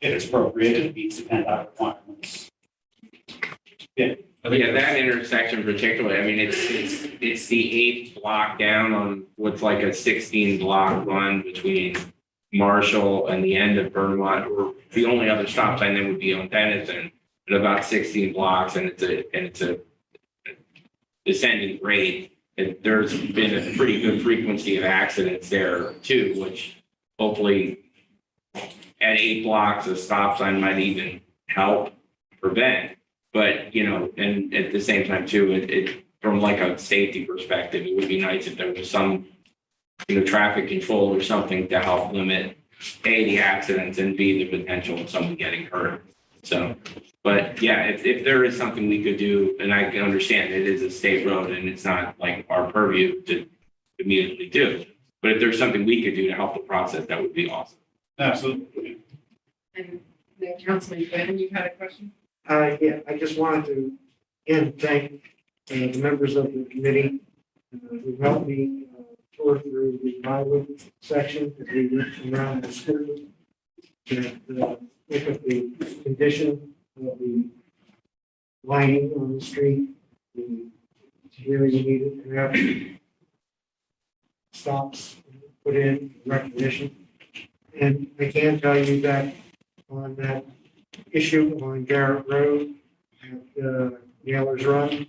Speaker 7: it's appropriate, it meets the PennDOT requirements. Yeah.
Speaker 12: Yeah, that intersection particularly, I mean, it's the 8th block down on what's like a 16 block run between Marshall and the end of Vermont, or the only other stop sign that would be on Denison at about 16 blocks, and it's a descending grade. And there's been a pretty good frequency of accidents there too, which hopefully at 8 blocks, a stop sign might even help prevent. But, and at the same time too, it from like a safety perspective, it would be nice if there was some, traffic control or something to help limit A, the accidents, and B, the potential of someone getting hurt. So, but yeah, if there is something we could do, and I can understand it is a state road and it's not like our purview to immediately do, but if there's something we could do to help the process, that would be awesome.
Speaker 7: Absolutely.
Speaker 1: And then Councilman Quinn, you had a question?
Speaker 14: Yeah, I just wanted to, again, thank the members of the committee who helped me tour through the highway section as we went around the school. And look at the condition of the lighting on the street. We really needed to have stops put in recognition. And I can tell you that on that issue on Garrett Road at Nailers Run,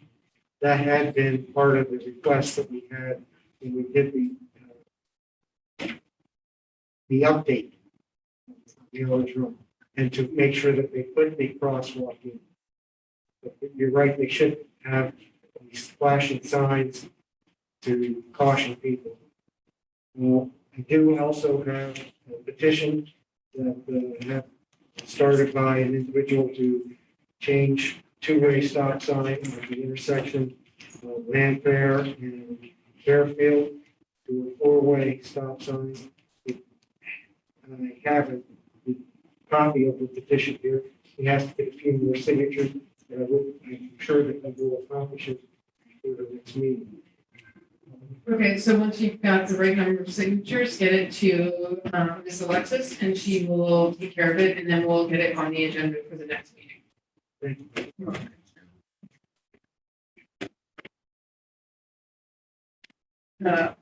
Speaker 14: that had been part of the request that we had when we did the update of Nailers Run, and to make sure that they put the crosswalk in. But you're right, they should have these flashing signs to caution people. I do also have a petition that have started by an individual to change two-way stop sign at the intersection of Landfair and Fairfield to a four-way stop sign. I have a copy of the petition here. He has to get a few more signatures, and I'm sure that they will accomplish it before the next meeting.
Speaker 1: Okay, so once you've got the right number of signatures, get it to Ms. Alexis, and she will take care of it, and then we'll get it on the agenda for the next meeting.
Speaker 14: Thank you.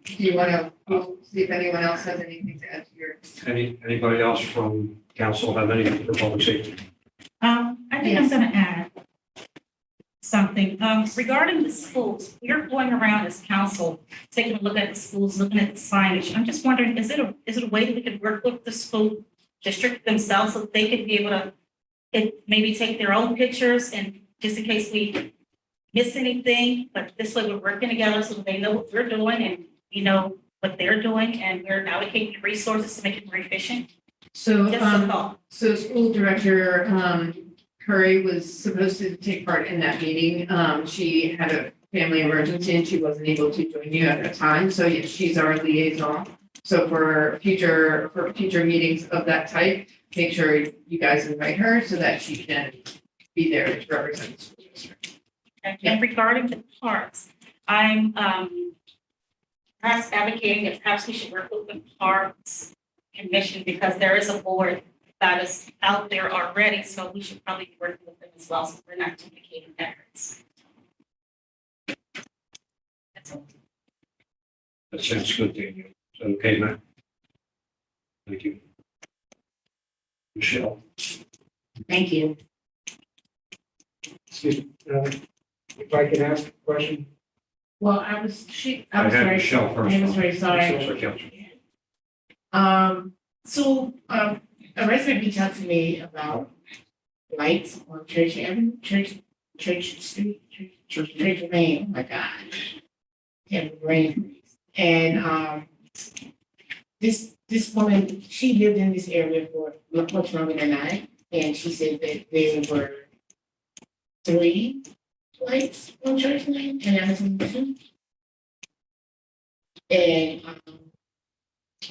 Speaker 1: Do you want to, we'll see if anyone else has anything to add to your?
Speaker 19: Anybody else from council have anything for public safety? think I'm gonna add something. Regarding the schools, we're going around as council, taking a look at the schools, looking at the signage. I'm just wondering, is it a way that we could work with the school district themselves so that they could be able to maybe take their own pictures and just in case we miss anything, but this way we're working together so that they know what we're doing and we know what they're doing and we're allocating resources to make it more efficient.
Speaker 1: So,
Speaker 19: Just a thought.
Speaker 1: so school director, Curry was supposed to take part in that meeting. She had a family emergency and she wasn't able to join you at the time. So yes, she's our liaison. So for future meetings of that type, make sure you guys invite her so that she can be there to represent the school district.
Speaker 19: And regarding the parks, I'm perhaps advocating that perhaps we should work with the Parks Commission because there is a board that is out there already, so we should probably be working with them as well, so we're not duplicating efforts. That's all. That sounds good, Daniel. Okay, Matt? Thank you. Michelle?
Speaker 14: Thank you. Excuse me, if I can ask a question?
Speaker 8: Well, I was
Speaker 19: I had
Speaker 8: very,
Speaker 19: Michelle first.
Speaker 8: I was very sorry.
Speaker 19: Michelle's our counsel.
Speaker 8: A resident reached out to me about lights on Church Avenue, Church Street, Church Lane, oh my gosh. Yeah, rain. And, this woman, she lived in this area for much longer than I, and she said that there were 3 lights on Church Lane, and I was in 2. And,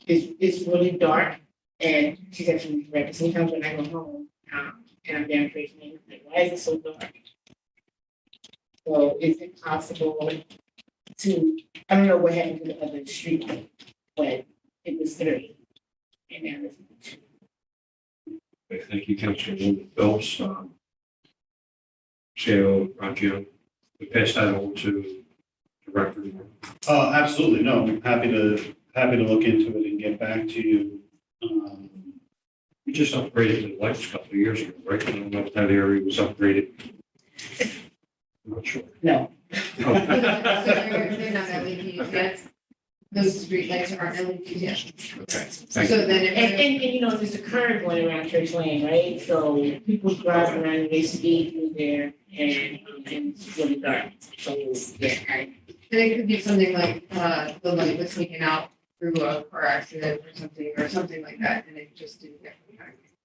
Speaker 8: it's really dark. And she's actually correct. Sometimes when I go home, and I'm down Church Lane, I'm like, why is it so dark? So is it possible to, I don't know what happened to the other street light, but it was 3. And now it's 2.
Speaker 19: Okay, thank you, Councilwoman Phelps. Chair Ranjit, we pass that on to Director.
Speaker 7: Absolutely. No, I'm happy to look into it and get back to you.
Speaker 19: We just upgraded the lights a couple of years ago, right? I don't know if that area was upgraded. I'm not sure.
Speaker 8: No.
Speaker 1: So they're not LEDs yet. Those streetlights aren't LEDs yet.
Speaker 19: Okay.
Speaker 1: So then
Speaker 8: And you know, there's a curve going around Church Lane, right? So people drive around and they speed through there and it's really dark. So, yeah,
Speaker 1: and it could be something like, the light was taken out through a car accident or something like that, and it just didn't get.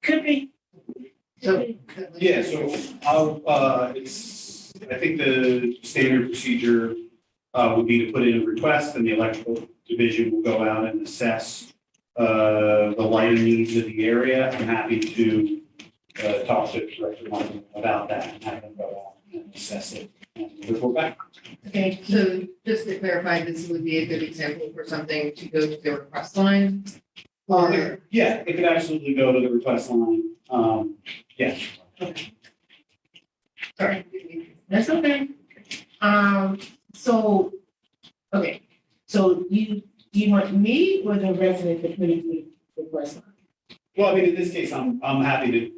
Speaker 8: could be.
Speaker 1: So.
Speaker 7: Yeah, so I think the standard procedure would be to put in a request and the electrical division will go out and assess the lighting needs of the area. I'm happy to talk to Director Martin about that and have them go out and assess it and report back.
Speaker 1: Okay, so just to clarify, this would be a good example for something to go to the request line? Or,
Speaker 7: Yeah, it could absolutely go to the request line. Yeah.
Speaker 8: Sorry. That's okay. So, okay, so do you want me or the resident to put it in the request line?
Speaker 7: Well, I mean, in this case, I'm happy to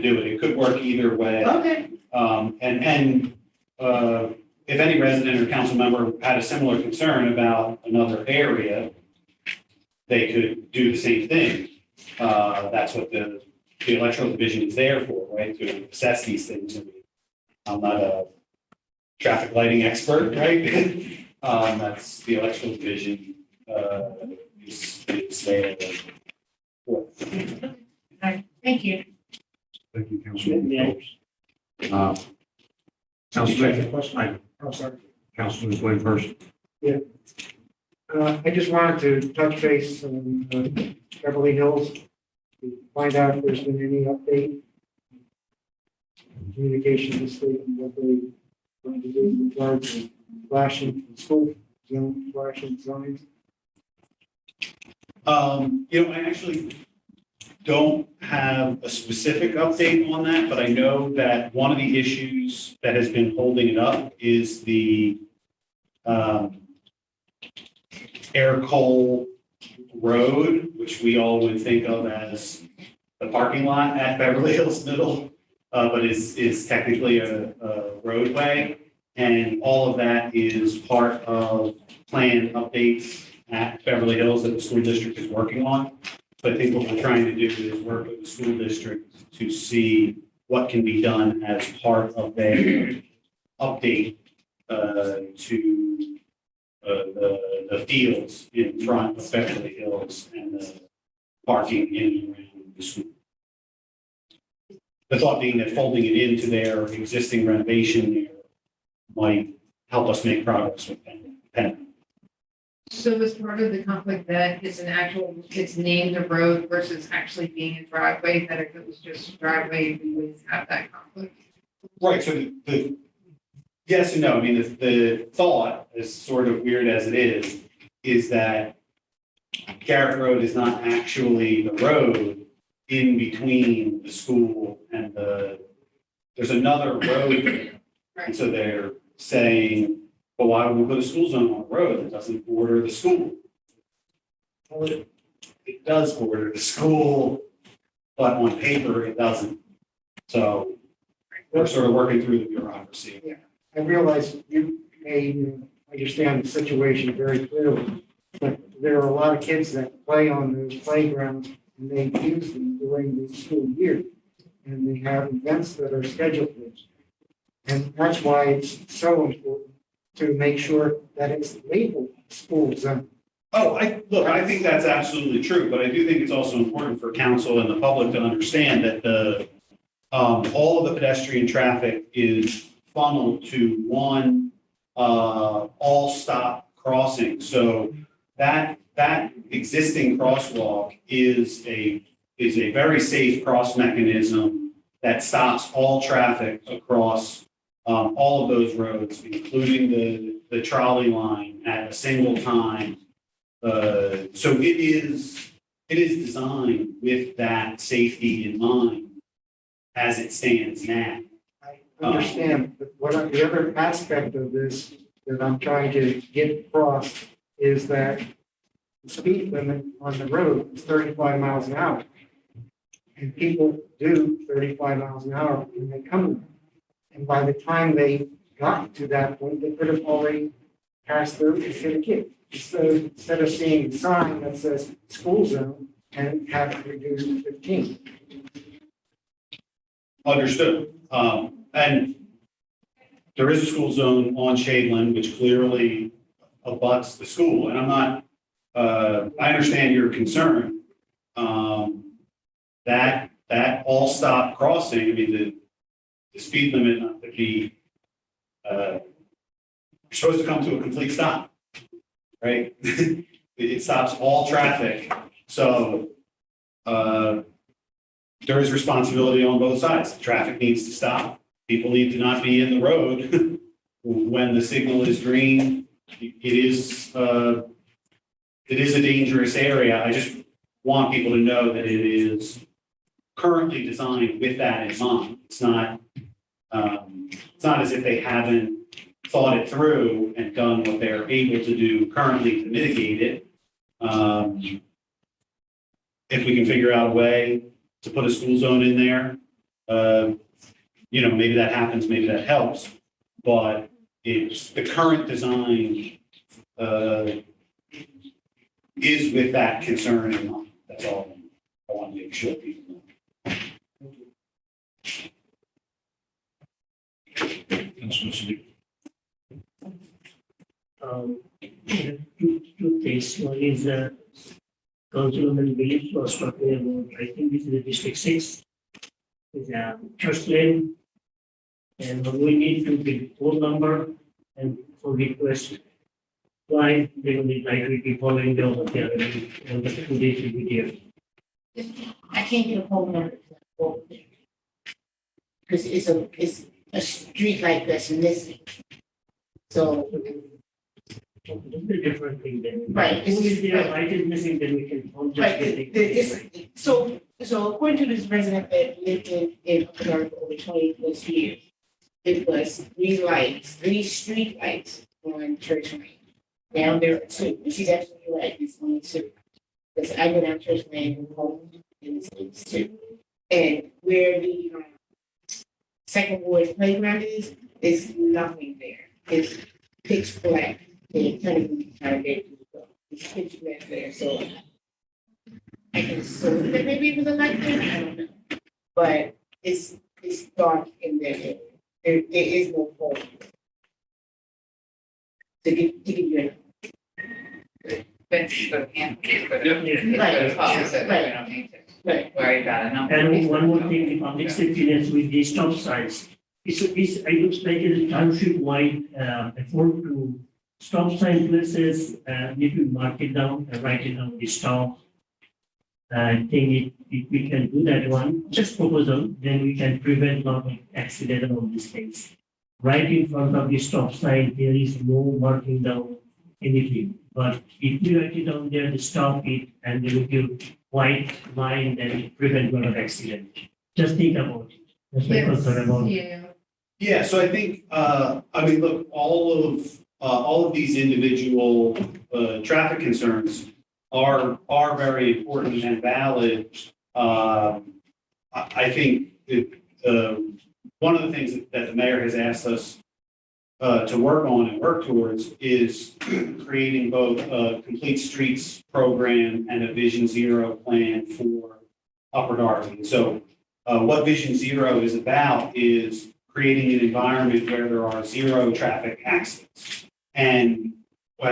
Speaker 7: do it. It could work either way.
Speaker 8: Okay.
Speaker 7: If any resident or council member had a similar concern about another area, they could do the same thing. That's what the electrical division is there for, right? To assess these things. I'm not a traffic lighting expert, right? That's the electrical division is there.
Speaker 8: All right, thank you.
Speaker 19: Thank you, Councilwoman Phelps. Councilman,
Speaker 14: Oh, sorry.
Speaker 19: Councilman Glenn first.
Speaker 14: Yeah. I just wanted to touch base on Beverly Hills, to find out if there's been any update. Communication this week, and what they going to do in regards to flashing school zone, flashing signs.
Speaker 7: I actually don't have a specific update on that, but I know that one of the issues that has been holding it up is the Air Coal Road, which we all would think of as the parking lot at Beverly Hills Middle. but is technically a roadway. And all of that is part of plan updates at Beverly Hills that the school district is working on. So I think what we're trying to do is work with the school district to see what can be done as part of their update to the fields in front of Beverly Hills and the parking in and around the school. The thought being that folding it into their existing renovation there might help us make progress with Penn.
Speaker 1: So as part of the conflict, that it's it's named a road versus actually being a driveway, that if it was just a driveway, we would have that conflict.
Speaker 7: Right, so the yes and no. I mean, the thought, as sort of weird as it is that Garrett Road is not actually the road in between the school and there's another road there. And so they're saying, well, why would we put a school zone on a road that doesn't border the school? Well, it does border the school, but on paper, it doesn't. So we're sort of working through the bureaucracy.
Speaker 14: Yeah, I realize you may understand the situation very clearly, but there are a lot of kids that play on those playgrounds and they use them during the school year. And they have events that are scheduled for them. And that's why it's so important to make sure that it's labeled school zone.
Speaker 7: Oh, I think that's absolutely true, but I do think it's also important for council and the public to understand that all of the pedestrian traffic is funneled to one all stop crossing. So that existing crosswalk is a very safe cross mechanism that stops all traffic across all of those roads, including the trolley line at a single time. So it is designed with that safety in mind as it stands now.
Speaker 14: I understand, but the other aspect of this that I'm trying to get across is that the speed limit on the road is 35 miles an hour. And people do 35 miles an hour when they come. And by the time they got to that point, they could have already passed through and hit a kid. So instead of seeing a sign that says school zone and have it reduced to 15.
Speaker 7: Understood. And there is a school zone on Shadeland, which clearly abuts the school. And I'm not, I understand your concern. That all stop crossing, I mean, the speed limit not to be, you're supposed to come to a complete stop, right? It stops all traffic. So there is responsibility on both sides. The traffic needs to stop. People need to not be in the road when the signal is green. It is a dangerous area. I just want people to know that it is currently designed with that in mind. It's not as if they haven't thought it through and done what they're able to do currently to mitigate it. If we can figure out a way to put a school zone in there, maybe that happens, maybe that helps, but it's the current design is with that concern in mind. That's all I want to make sure people know.
Speaker 19: Two things. One is Councilman Williams was talking about, I think this is the District 6, is a church lane. And we need to get phone number and for request why they will be likely to be following the other and the 2 days will be there.
Speaker 8: I can't get a phone number because it's a street light that's missing. So.
Speaker 19: It's a different thing then.
Speaker 8: Right.
Speaker 19: If the light is missing, then we can just
Speaker 8: right.
Speaker 19: get it.
Speaker 8: So according to this resident that lived in Upper over 20 plus years, it was 3 street lights on Church Lane. Now there are 2. She's absolutely right. It's only 2. Because I go down Church Lane and home, and it's 2. And where the Second Ward playground is, there's nothing there. It's pitch black. It's pitch black there, so I can assume that maybe it was a light there, I don't know. But it's dark in there. There is no pole. To give you an
Speaker 18: Fence, but can't, but.
Speaker 8: Right.
Speaker 18: We don't need to
Speaker 8: right.
Speaker 18: worry about it, no.
Speaker 19: And one more thing, the public safety nets with the stop signs. It looks like a township-wide effort to stop sign places, need to mark it down, write it down, the stop. I think if we can do that one, just proposal, then we can prevent a lot of accident and all these things. Right in front of the stop sign, there is no marking down anything. But if we write it down there, to stop it, and they will give white line, then it prevent a lot of accident. Just think about it. That's my concern about it.
Speaker 1: Yeah.
Speaker 7: Yeah, so I think, I mean, look, all of these individual traffic concerns are very important and valid. I think one of the things that the mayor has asked us to work on and work towards is creating both a complete streets program and a Vision Zero plan for Upper Darby. So what Vision Zero is about is creating an environment where there are zero traffic accidents and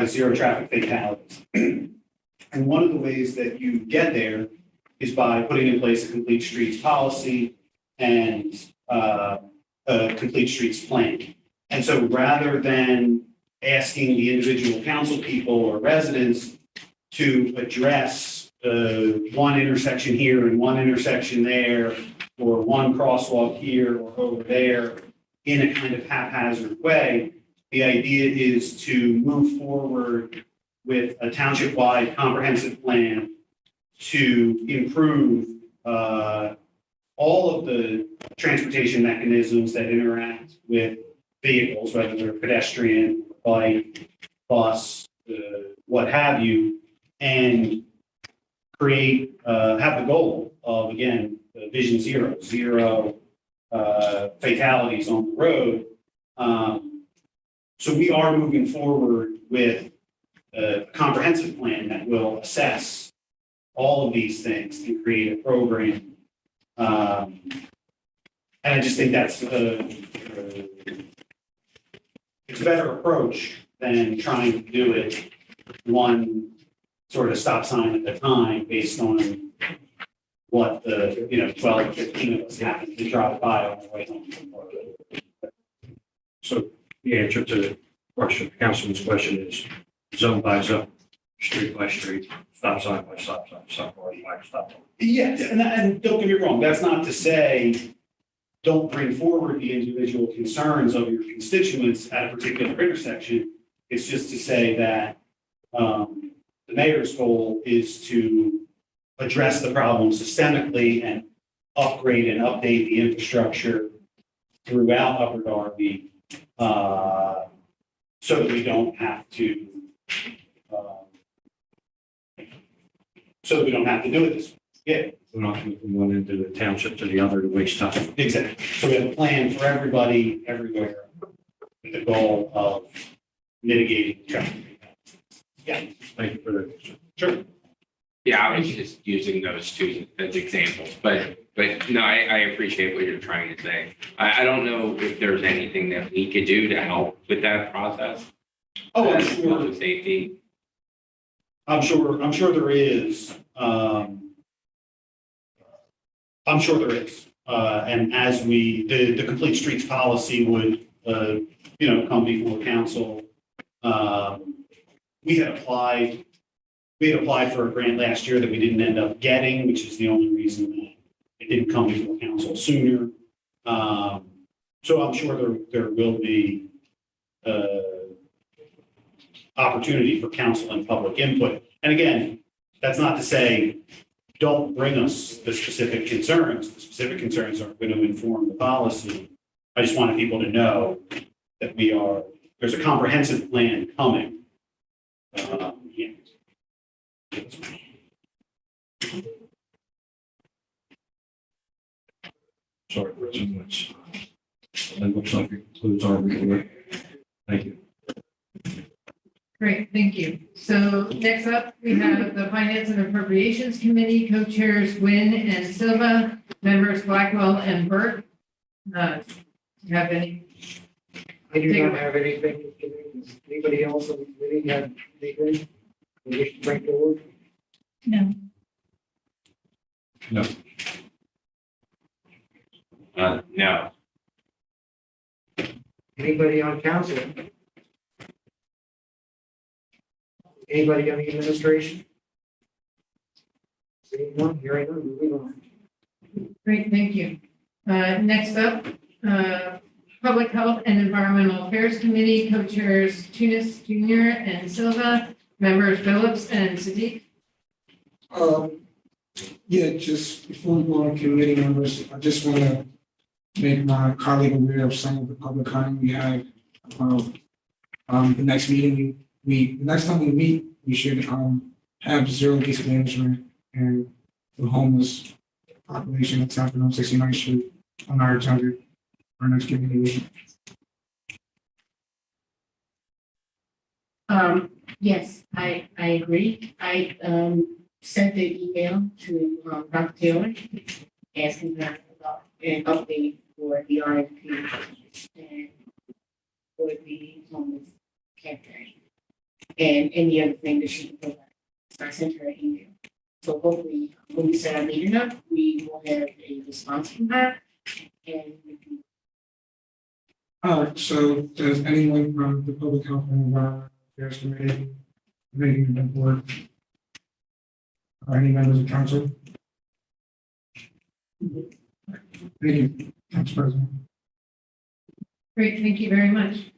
Speaker 7: zero traffic fatalities. And one of the ways that you get there is by putting in place a complete streets policy and a complete streets plan. And so rather than asking the individual council people or residents to address one intersection here and one intersection there, or one crosswalk here or over there in a kind of haphazard way, the idea is to move forward with a township-wide comprehensive plan to improve all of the transportation mechanisms that interact with vehicles, whether they're pedestrian, bike, bus, what have you, and create, have the goal of, again, Vision zero fatalities on the road. So we are moving forward with a comprehensive plan that will assess all of these things and create a program. And I just think that's it's a better approach than trying to do it one sort of stop sign at a time based on what the, 12 or 15 of us happen to drive by on the way home from work.
Speaker 19: So the answer to the question, Councilman's question is zone by zone, street by street, stop sign by stop sign, stop line by stop line.
Speaker 7: Yes, and don't get me wrong, that's not to say don't bring forward the individual concerns of your constituents at a particular intersection. It's just to say that the mayor's goal is to address the problem systemically and upgrade and update the infrastructure throughout Upper Darby so that we don't have to do it this way. Yeah.
Speaker 19: We're not moving from one end of the township to the other to waste time.
Speaker 7: Exactly. So we have a plan for everybody, everywhere, with the goal of mitigating traffic. Yeah.
Speaker 19: Thank you for that.
Speaker 7: Sure.
Speaker 12: Yeah, I was just using those two as examples, but no, I appreciate what you're trying to say. I don't know if there's anything that we could do to help with that process.
Speaker 7: Oh, I'm sure.
Speaker 12: Public safety.
Speaker 7: I'm sure there is. I'm sure there is. And as the complete streets policy would, come before council. We had applied for a grant last year that we didn't end up getting, which is the only reason that it didn't come before council sooner. So I'm sure there will be opportunity for council and public input. And again, that's not to say don't bring us the specific concerns. The specific concerns are going to inform the policy. I just wanted people to know that there's a comprehensive plan coming. Yeah.
Speaker 19: Sorry, residents. That looks like it concludes our report. Thank you.
Speaker 1: Great, thank you. So next up, we have the Finance and Appropriations Committee, co-chairs Nguyen and Silva, members Blackwell and Burke. Do you have any?
Speaker 14: I do not have anything. Does anybody else on the committee have anything they wish to bring forward?
Speaker 3: No.
Speaker 19: No.
Speaker 12: No.
Speaker 14: Anybody on council? Anybody on the administration? Seeing none, hearing none, moving on.
Speaker 1: Great, thank you. Next up, Public Health and Environmental Affairs Committee, co-chairs Tunis Jr. and Silva, members Phillips and Siddiq.
Speaker 20: Yeah, just before we go on committee members, I just want to make my colleague aware of some of the public comment we had about the next meeting. The next time we meet, we should have zero waste management and the homeless population at South and 69th Street on our agenda for our next committee meeting.
Speaker 8: Yes, I agree. I sent the email to Dr. Taylor asking her about an update for the RFP and for the homeless campaign and any other thing that she can provide. So I sent her an email. So hopefully, when we set our meeting up, we will have a response from her and we can.
Speaker 20: All right, so does anyone from the Public Health and Environmental Affairs Committee, meeting the board, or any members of council? Thank you, Council President.
Speaker 1: Great, thank you very much.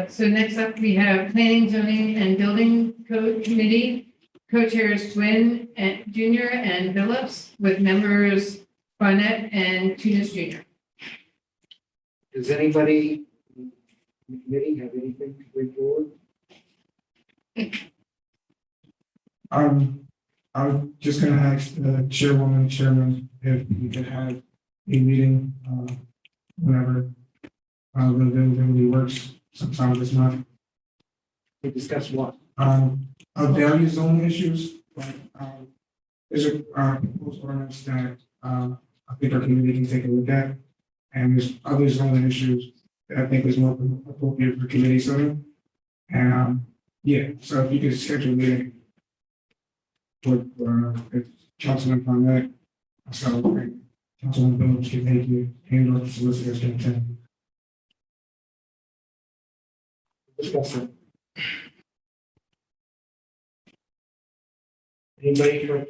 Speaker 1: So next up, we have Planning, Zoning, and Building Code Committee, co-chairs Nguyen and Jr. and Phillips, with members Barnett and Tunis Jr.
Speaker 14: Does anybody in the committee have anything to bring forward?
Speaker 20: I'm just gonna ask the chairwoman and chairman if we could have a meeting, whenever, the availability works sometime this month.
Speaker 14: To discuss what?
Speaker 20: Of various zoning issues, but, there's a, proposed ordinance that, I think our committee can take a look at. And there's other zoning issues that I think is more appropriate for committee zoning. And, yeah, so if you could schedule a meeting with, Councilman Barnett, so Councilman Phillips can take you, and or the solicitors can attend.
Speaker 14: Discuss it. Anybody for?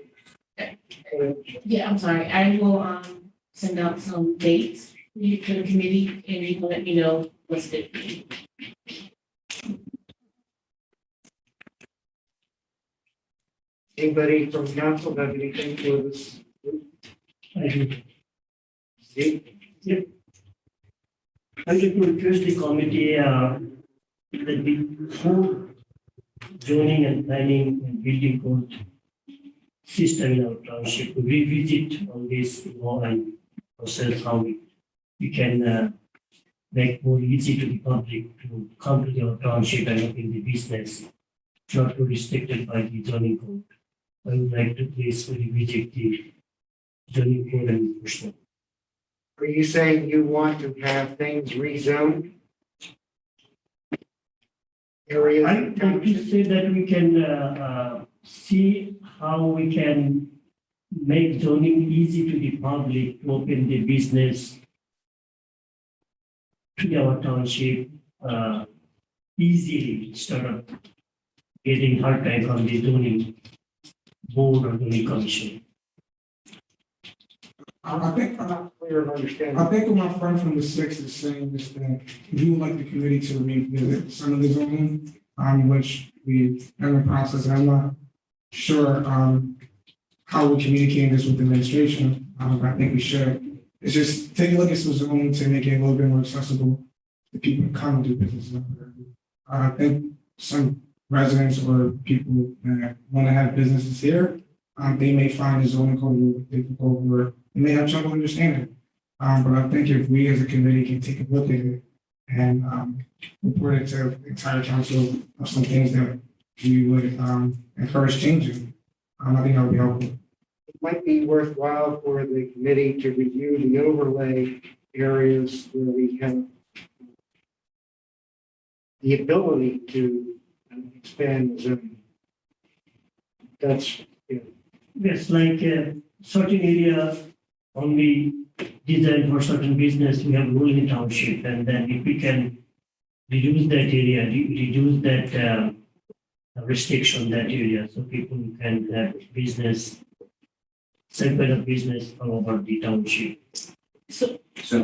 Speaker 8: Yeah, I'm sorry. I will send out some dates for you to the committee and you can let me know what's good.
Speaker 14: Anybody from council have anything for this?
Speaker 21: I do.
Speaker 14: Steve?
Speaker 21: Yep. I would request the committee that before zoning and planning and building code system in our township, to revisit on this law and process how we can make more easy to the public to come to our township and open the business, not to restricted by the zoning code. I would like to please revisit the zoning code and enforcement.
Speaker 14: Are you saying you want to have things rezoned? Areas
Speaker 21: I
Speaker 14: in
Speaker 21: want to
Speaker 14: township?
Speaker 21: say that we can see how we can make zoning easy to the public to open the business to our township easily instead of getting hard time on the zoning board or zoning commission.
Speaker 20: I think,
Speaker 14: I'm not clear of understanding.
Speaker 20: I think what my friend from the sixth is saying is that we would like the committee to revisit some of the zoning, which we are in the process. I'm not sure, how we communicate this with the administration. I think we should. It's just take a look at some zoning to make it a little bit more accessible to people who come and do business. I think some residents or people that want to have businesses here, they may find the zoning code a little bit difficult or they may have trouble understanding. But I think if we as a committee can take a look at it and report it to the entire council of some things that we would encourage changing, I think that would be helpful. It might be worthwhile for the committee to review the overlay areas where we have the ability to expand the zoning. That's,
Speaker 21: It's like certain area only designed for certain business, we have rule in township, and then if we can reduce that area, reduce that restriction that area, so people can have business, same kind of business all over the township.
Speaker 8: So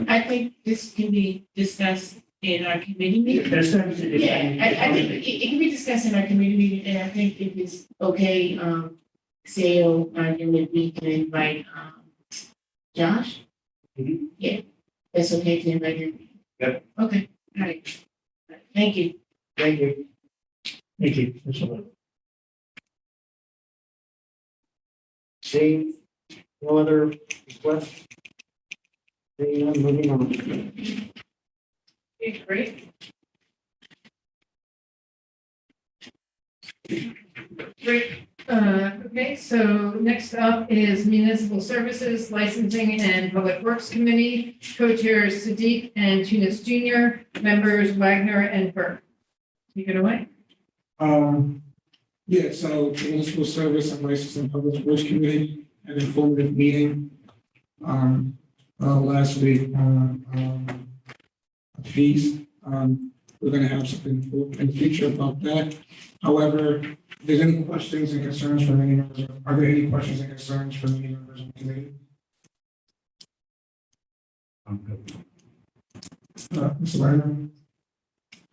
Speaker 8: I think this can be discussed in our committee meeting.
Speaker 21: That's what I'm saying.
Speaker 8: Yeah, I think it can be discussed in our committee meeting, and I think if it's okay, Sale, if we can invite, Josh? Yeah, that's okay to invite him?
Speaker 19: Yep.
Speaker 8: Okay, all right. Thank you.
Speaker 20: Thank you.
Speaker 21: Thank you. That's all.
Speaker 20: Seeing no other requests? Seeing none, moving on.
Speaker 1: Okay, great. Great. Okay, so next up is Municipal Services Licensing and Public Works Committee, co-chairs Sadiq and Tunis Jr., members Wagner and Burke. Take it away.
Speaker 20: Yeah, so the Municipal Service and Licensing and Public Works Committee had an informative meeting last week on fees. We're gonna have something in the future about that. However, if there's any questions and concerns from any members, are there any questions and concerns from any members of the committee? Mr. Wagner?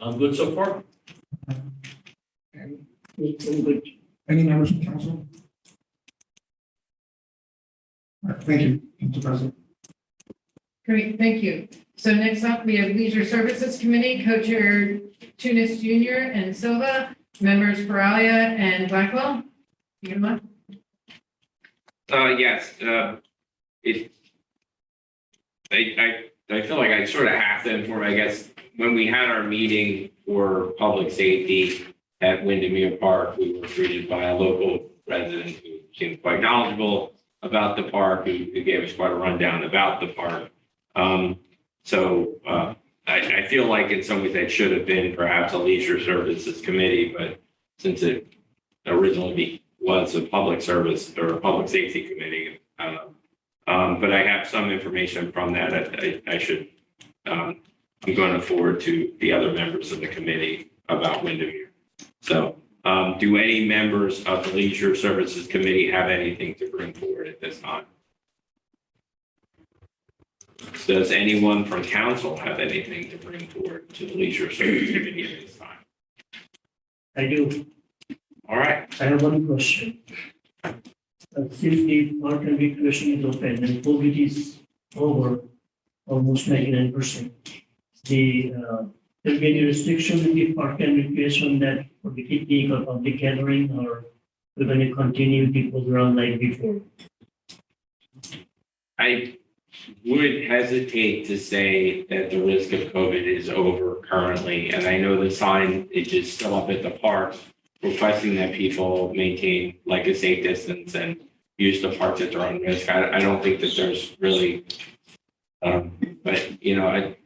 Speaker 17: I'm good so far.
Speaker 20: And
Speaker 21: I'm good.
Speaker 20: any members of council? All right, thank you, Mr. President.
Speaker 1: Great, thank you. So next up, we have Leisure Services Committee, co-chair Tunis Jr. and Silva, members Paralia and Blackwell. You know what?
Speaker 12: Yes, I feel like I sort of have to inform, I guess, when we had our meeting for public safety at Windermere Park, we were greeted by a local resident who seemed quite knowledgeable about the park, who gave us quite a rundown about the park. I feel like in some ways that should have been perhaps a leisure services committee, but since it originally was a public service or a public safety committee, I don't know. But I have some information from that. I should, I'm going to forward to the other members of the committee about Windermere. So do any members of the Leisure Services Committee have anything to bring forward at this time? Does anyone from council have anything to bring forward to the Leisure Services Committee at this time?
Speaker 21: I do.
Speaker 12: All right.
Speaker 21: I have one question. Since the park and recreation is open and COVID is over, almost 99%, there be any restriction in the park and recreation that for the picnic or public gathering, or we're going to continue the program like before?
Speaker 12: I would hesitate to say that the risk of COVID is over currently. And I know the sign is just still up at the parks requesting that people maintain like a safe distance and use the parks at their own risk. I don't think that there's really, but you know, I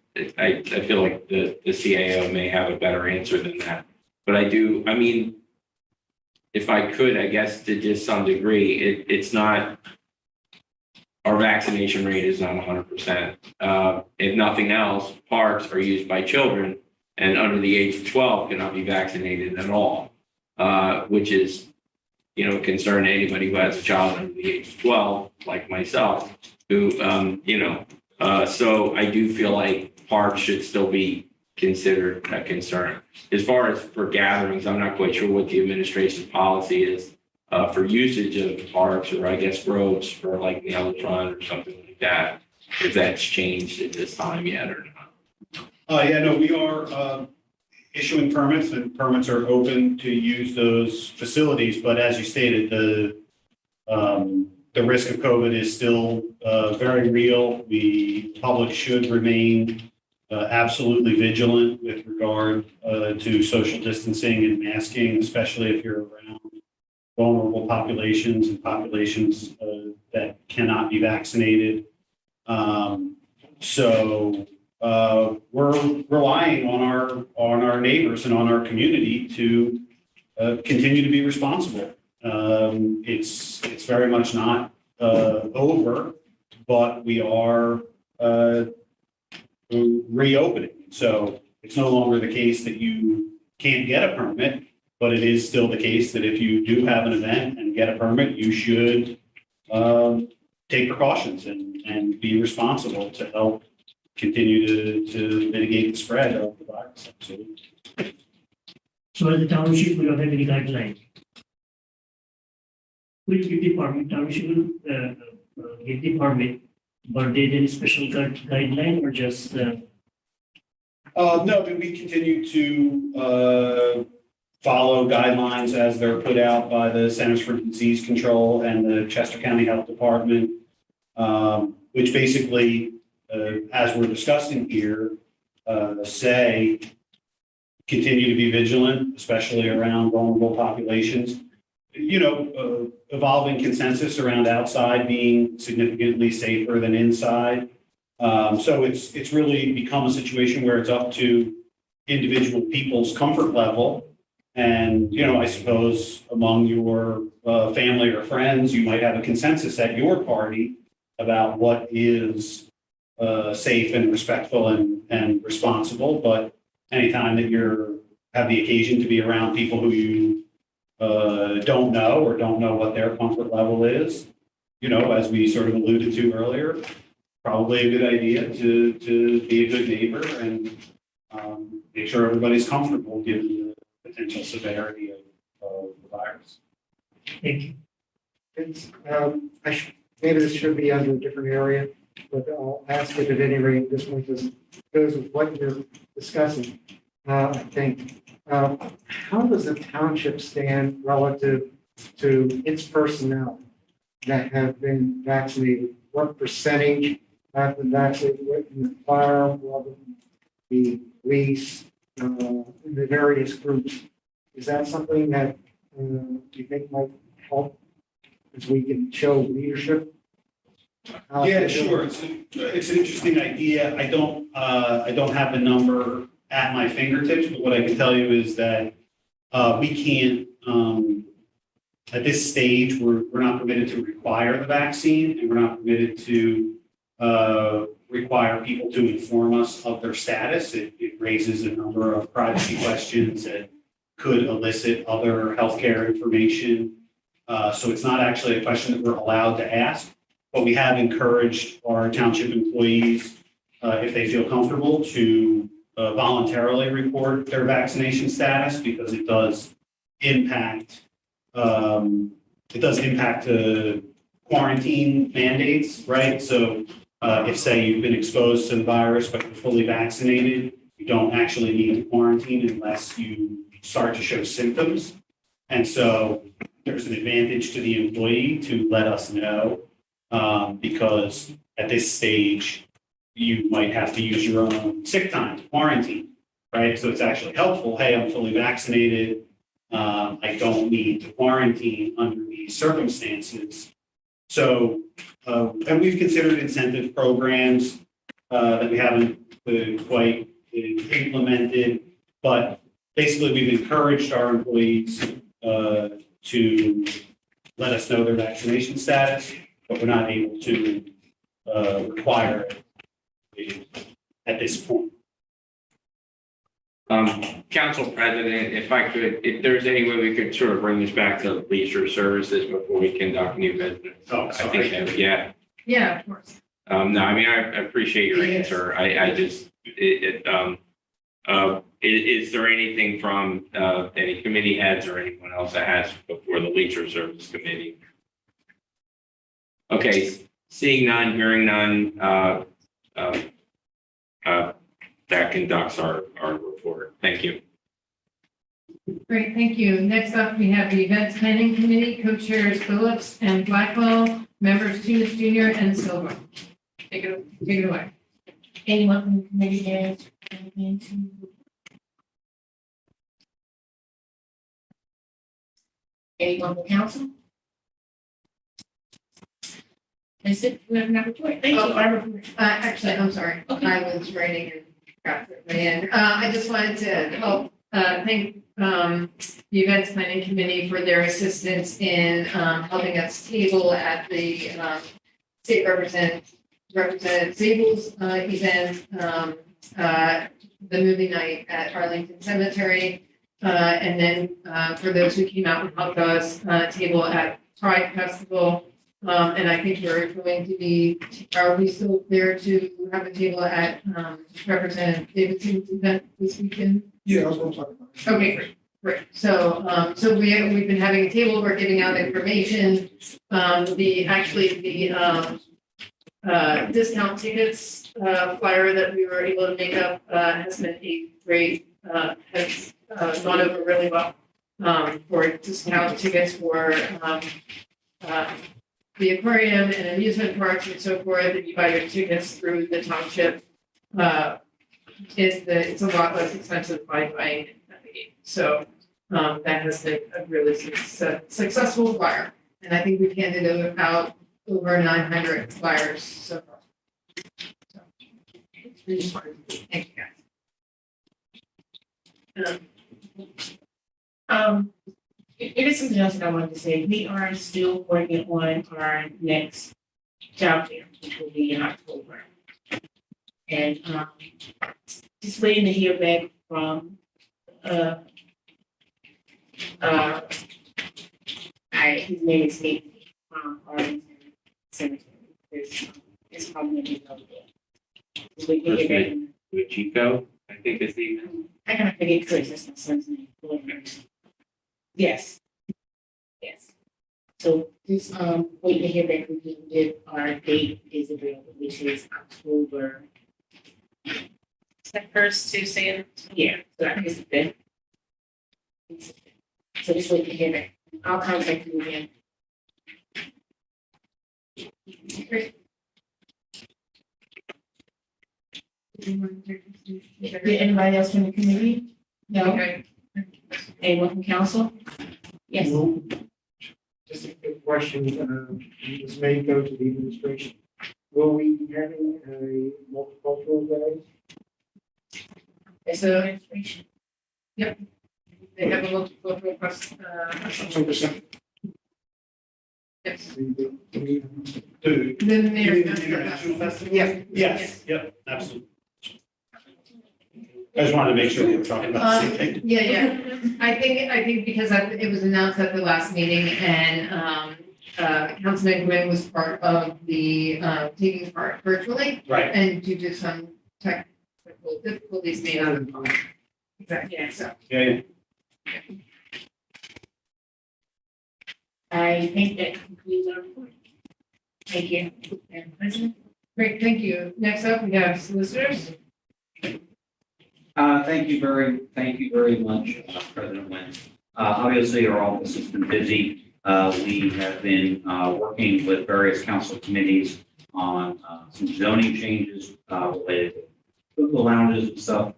Speaker 12: feel like the CAO may have a better answer than that. But I mean, if I could, I guess to just some degree, it's not, our vaccination rate is not 100%. If nothing else, parks are used by children and under the age of 12 cannot be vaccinated at all, which is, you know, a concern to anybody who has a child under the age of 12, like myself, who, so I do feel like parks should still be considered a concern. As far as for gatherings, I'm not quite sure what the administration's policy is for usage of parks, or I guess groves for like the Eltron or something like that, if that's changed at this time yet or not.
Speaker 7: Yeah, no, we are issuing permits, and permits are open to use those facilities, but as you stated, the the risk of COVID is still very real. The public should remain absolutely vigilant with regard to social distancing and masking, especially if you're around vulnerable populations and populations that cannot be vaccinated. So we're relying on our neighbors and on our community to continue to be responsible. It's very much not over, but we are reopening. So it's no longer the case that you can't get a permit, but it is still the case that if you do have an event and get a permit, you should take precautions and be responsible to help continue to mitigate the spread of the virus. Absolutely.
Speaker 21: So as the township, we don't have any guidelines. Which give the permit, township will get the permit, but they did a special guideline or just?
Speaker 7: No, but we continue to follow guidelines as they're put out by the Centers for Disease Control and the Chester County Health Department, which basically, as we're discussing here, say continue to be vigilant, especially around vulnerable populations. Evolving consensus around outside being significantly safer than inside. So it's really become a situation where it's up to individual people's comfort level. And, I suppose among your family or friends, you might have a consensus at your party about what is safe and respectful and responsible. But anytime that you have the occasion to be around people who you don't know or don't know what their comfort level is, as we sort of alluded to earlier, probably a good idea to be a good neighbor and make sure everybody's comfortable given the potential severity of the virus.
Speaker 21: Thank you.
Speaker 11: It's, maybe this should be under a different area, but I'll ask it at any rate. This one goes with what you're discussing. I think, how does the township stand relative to its personnel that have been vaccinated? What percentage have been vaccinated in the fire, the police, in the various groups? Is that something that you think might help as we can show leadership?
Speaker 7: Yeah, sure. It's an interesting idea. I don't have the number at my fingertips, but what I can tell you is that we can't, at this stage, we're not permitted to require the vaccine, and we're not permitted to require people to inform us of their status. It raises a number of privacy questions and could elicit other healthcare information. So it's not actually a question that we're allowed to ask, but we have encouraged our township employees, if they feel comfortable, to voluntarily report their vaccination status, because it does impact quarantine mandates, right? So if, say, you've been exposed to the virus but you're fully vaccinated, you don't actually need to quarantine unless you start to show symptoms. And so there's an advantage to the employee to let us know, because at this stage, you might have to use your own sick time to quarantine, right? So it's actually helpful. Hey, I'm fully vaccinated. I don't need to quarantine under these circumstances. So, and we've considered incentive programs that we haven't quite implemented, but basically we've encouraged our employees to let us know their vaccination status, but we're not able to require it at this point.
Speaker 12: Council President, if I could, if there's any way we could sort of bring this back to leisure services before we conduct new business.
Speaker 7: Oh, sorry.
Speaker 12: I think, yeah.
Speaker 1: Yeah, of course.
Speaker 12: No, I mean, I appreciate your answer. I just, is there anything from any committee heads or anyone else that has before the leisure service committee? Okay, seeing none, hearing none, that conducts our report. Thank you.
Speaker 1: Great, thank you. Next up, we have the Events Planning Committee, Co-Chairs Phillips and Blackwell. Members Tunis Jr. and Silva. Take it away.
Speaker 8: Anyone from the committee has anything to? Anyone from council? That's it, we have another report. Thank you.
Speaker 1: Actually, I'm sorry.
Speaker 8: Okay.
Speaker 1: I was writing and got it right in. I just wanted to help, thank, the Events Planning Committee for their assistance in, helping us table at the, State Representative Zabel's, event, the movie night at Arlington Cemetery. And then, for those who came out and helped us, table at Pride Festival. And I think we're going to be, are we still there to have a table at, Representative Davidson's event this weekend?
Speaker 20: Yeah, I was going to talk about it.
Speaker 1: Okay, great. So, so we've been having a table, we're giving out information. Discount tickets, flyer that we were able to make up, has been a great, has, gone over really well. For discount tickets for, the aquarium and amusement parks and so forth. If you buy your tickets through the township, it's a lot less expensive by buying it at the gate. So, that has been a really successful flyer. And I think we've handed out over 900 flyers so far. So, it's really fun. Thank you, guys.
Speaker 8: It is something else that I wanted to say. We are still working on our next job fair, which will be in October. And just waiting to hear back from his name is Steve from Arlington Cemetery. It's probably gonna be over there. Just waiting to hear back.
Speaker 12: With Chico, I think is the email.
Speaker 8: I gotta forget Chris, that's my son's name. Yes. Yes. So just wait to hear back from him if our date is available, which is October.
Speaker 10: It's the first Tuesday.
Speaker 8: Yeah, so that is the fifth. So just wait to hear back. I'll contact you again. Great. Did anybody else from the committee? No?
Speaker 1: Okay.
Speaker 8: Anyone from council? Yes.
Speaker 14: No. Just a quick question, this may go to the administration. Will we be having a multicultural day?
Speaker 8: It's an administration.
Speaker 1: Yep. They have a multiple request,
Speaker 20: October 2nd.
Speaker 1: yes.
Speaker 7: The
Speaker 1: The mayor.
Speaker 7: International Festival?
Speaker 1: Yeah.
Speaker 7: Yes, yep, absolutely. I just wanted to make sure we were talking about the same thing.
Speaker 1: Yeah. I think because it was announced at the last meeting and, Councilman Gwynn was part of the, taking part virtually.
Speaker 7: Right.
Speaker 1: And due to some technical difficulties made on the phone. Exactly, yeah, so.
Speaker 7: Yeah.
Speaker 8: I think that concludes our report. Thank you, Madam President.
Speaker 1: Great, thank you. Next up, we have solicitors.
Speaker 13: Thank you very much, President Nguyen. Obviously, our office has been busy. We have been working with various council committees on some zoning changes related to the lounges and stuff.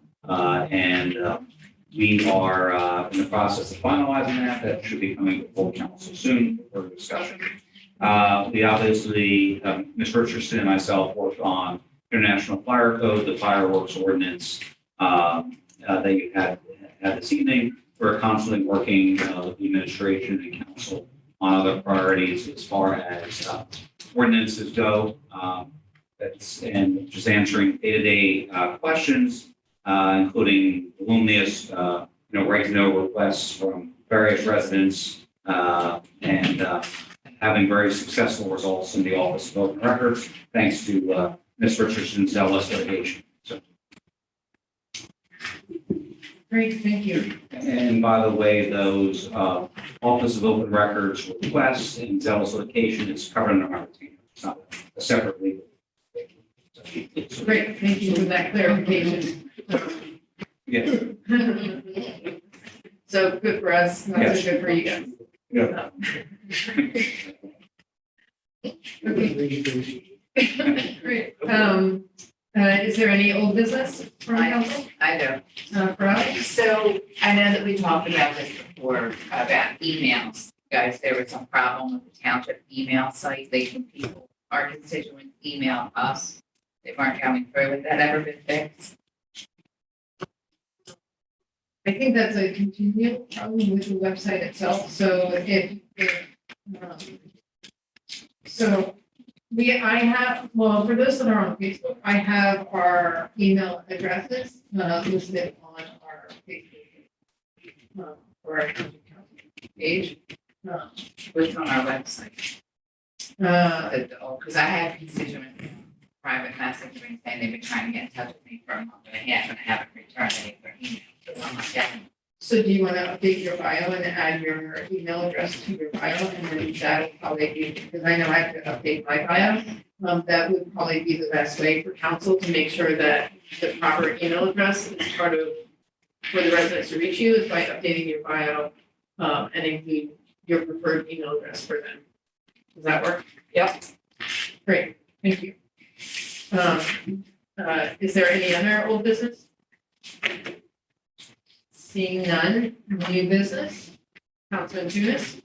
Speaker 13: We are in the process of finalizing that. That should be coming before council soon for discussion. We obviously, Ms. Richardson and myself worked on International Fire Code, the fireworks ordinance that you had this evening. We're constantly working with the administration and council on other priorities as far as ordinances go. And just answering day-to-day questions, including voluminous, right to know requests from various residents, and having very successful results in the Office of Open Records, thanks to Ms. Richardson's zealous litigation. So,
Speaker 1: Great, thank you.
Speaker 13: and by the way, those Office of Open Records requests and zealous litigation is covered in our retainer. It's not a separate legal.
Speaker 1: Great, thank you for that clarification.
Speaker 13: Yeah.
Speaker 1: So good for us, not so
Speaker 13: Yes.
Speaker 1: good for you guys.
Speaker 13: Yeah.
Speaker 1: Great. Is there any old business from council?
Speaker 18: I do.
Speaker 1: Perhaps?
Speaker 18: So I know that we talked about this before about emails. Guys, there was some problem with the township email site. People, our constituents email us. They weren't coming through. Has that ever been fixed?
Speaker 1: I think that's a continual problem with the website itself, so I have, well, for those that are on Facebook, I have our email addresses listed on our Facebook or our page.
Speaker 18: What's on our website? Because I had constituents private message me saying they've been trying to get in touch with me for a month and a half, and I haven't returned any of their emails. So I'm not getting.
Speaker 1: So do you want to update your bio and add your email address to your bio, and then that'll probably be, because I know I have to update my bio. That would probably be the best way for council to make sure that the proper email address is part of, for the residents to reach you, is by updating your bio and include your preferred email address for them. Does that work?
Speaker 18: Yep.
Speaker 1: Great, thank you. Is there any other old business? Seeing none, new business? Councilman Tunis?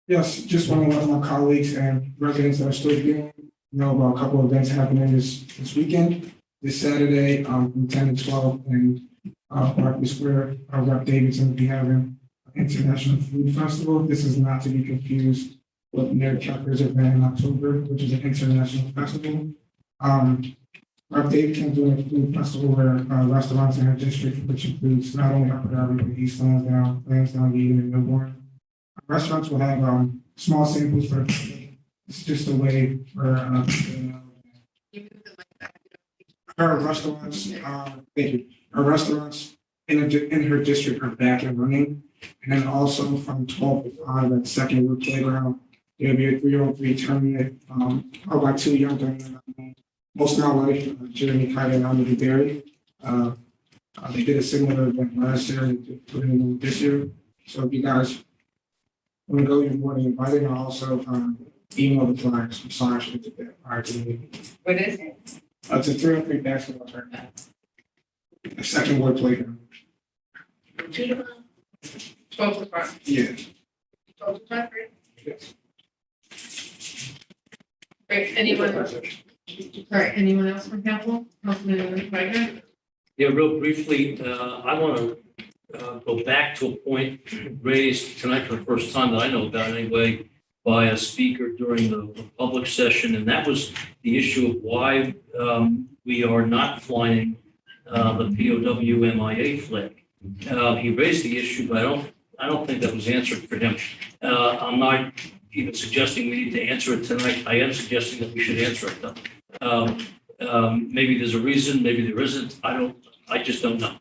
Speaker 20: Yes, just want to let my colleagues and residents that are still here know about a couple of events happening this weekend. This Saturday, from 10 to 12 in Barclay Square, Rep. Davidson will be having an International Food Festival. This is not to be confused with Mayor Chucker's event in October, which is an international festival. Rep. Davidson doing a food festival where restaurants in our district, which includes not only Upper Darby, but East Lansdowne, Eden, and Millbourne. Restaurants will have small samples for the public. It's just a way for our restaurants. Thank you. Our restaurants in her district are back and running, and then also from 12 to 5 at Second Root Playground, there'll be a 3-on-3 tournament. About 2 young gentlemen, most now life, Jeremy Kite and Amelie Berry. They did a similar event last year and they put it in this year. So if you guys want to go, you're more than invited. And I'll also email the flyers. I'm sorry I should have did that prior to the meeting.
Speaker 18: What is it?
Speaker 20: It's a 3-on-3 basketball tournament. A Second Ward Playground.
Speaker 1: 12 to 5.
Speaker 20: Yeah.
Speaker 1: 12 to 5, great.
Speaker 20: Yes.
Speaker 1: Great, anyone? All right, anyone else from council? Councilman Wagner?
Speaker 17: Yeah, real briefly, I want to go back to a point raised tonight for the first time that I know about anyway by a speaker during the public session, and that was the issue of why we are not flying the POW MIA flag. He raised the issue, but I don't think that was answered for him. I'm not even suggesting we need to answer it tonight. I am suggesting that we should answer it though. Maybe there's a reason, maybe there isn't. I just don't know.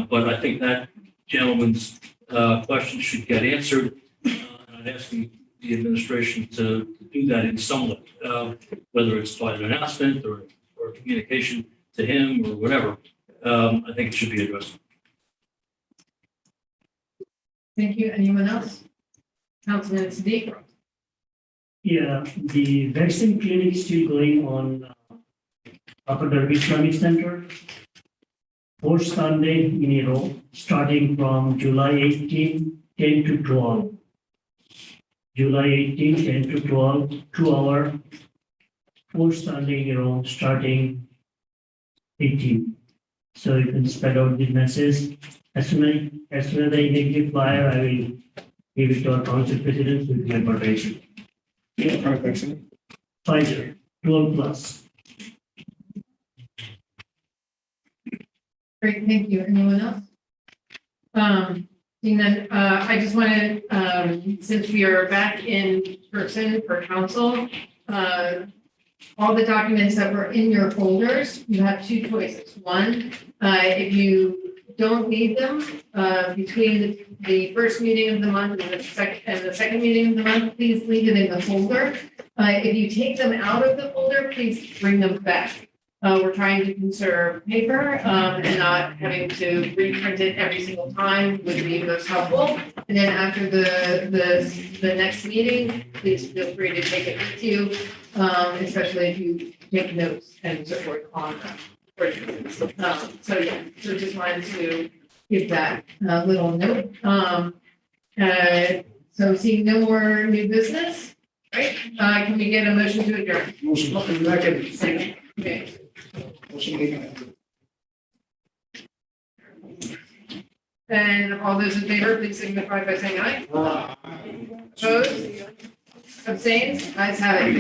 Speaker 17: But I think that gentleman's question should get answered. I'm asking the administration to do that in some way, whether it's by an announcement or communication to him or whatever. I think it should be addressed.
Speaker 1: Thank you. Anyone else? Councilman Sadiq?
Speaker 21: Yeah, the vaccine clinic is still going on Upper Darby Islamic Center. 4th Sunday in a row, starting from July 18, 10 to 12. July 18, 10 to 12, 2 hour, 4th Sunday in a row, starting 18. So you can spread out the message. As soon as I get the flyer, I will give it to our council president with my moderation. Pfizer, 12 plus.
Speaker 1: Great, thank you. Anyone else? And then I just want to, since we are back in person for council, all the documents that were in your folders, you have 2 choices. One, if you don't need them between the first meeting of the month and the second meeting of the month, please leave it in the folder. If you take them out of the folder, please bring them back. We're trying to conserve paper, and not having to reprint it every single time would be most helpful. And then after the next meeting, please feel free to take it with you, especially if you take notes and so forth on them. So yeah, so just wanted to give that little note. So seeing no more new business, right? Can we get a motion to adjourn?
Speaker 20: Motion.
Speaker 1: Second. Okay.
Speaker 20: Motion made.
Speaker 1: And all those in favor, please signify by saying aye. Opposed? Abstains? Ayes have it.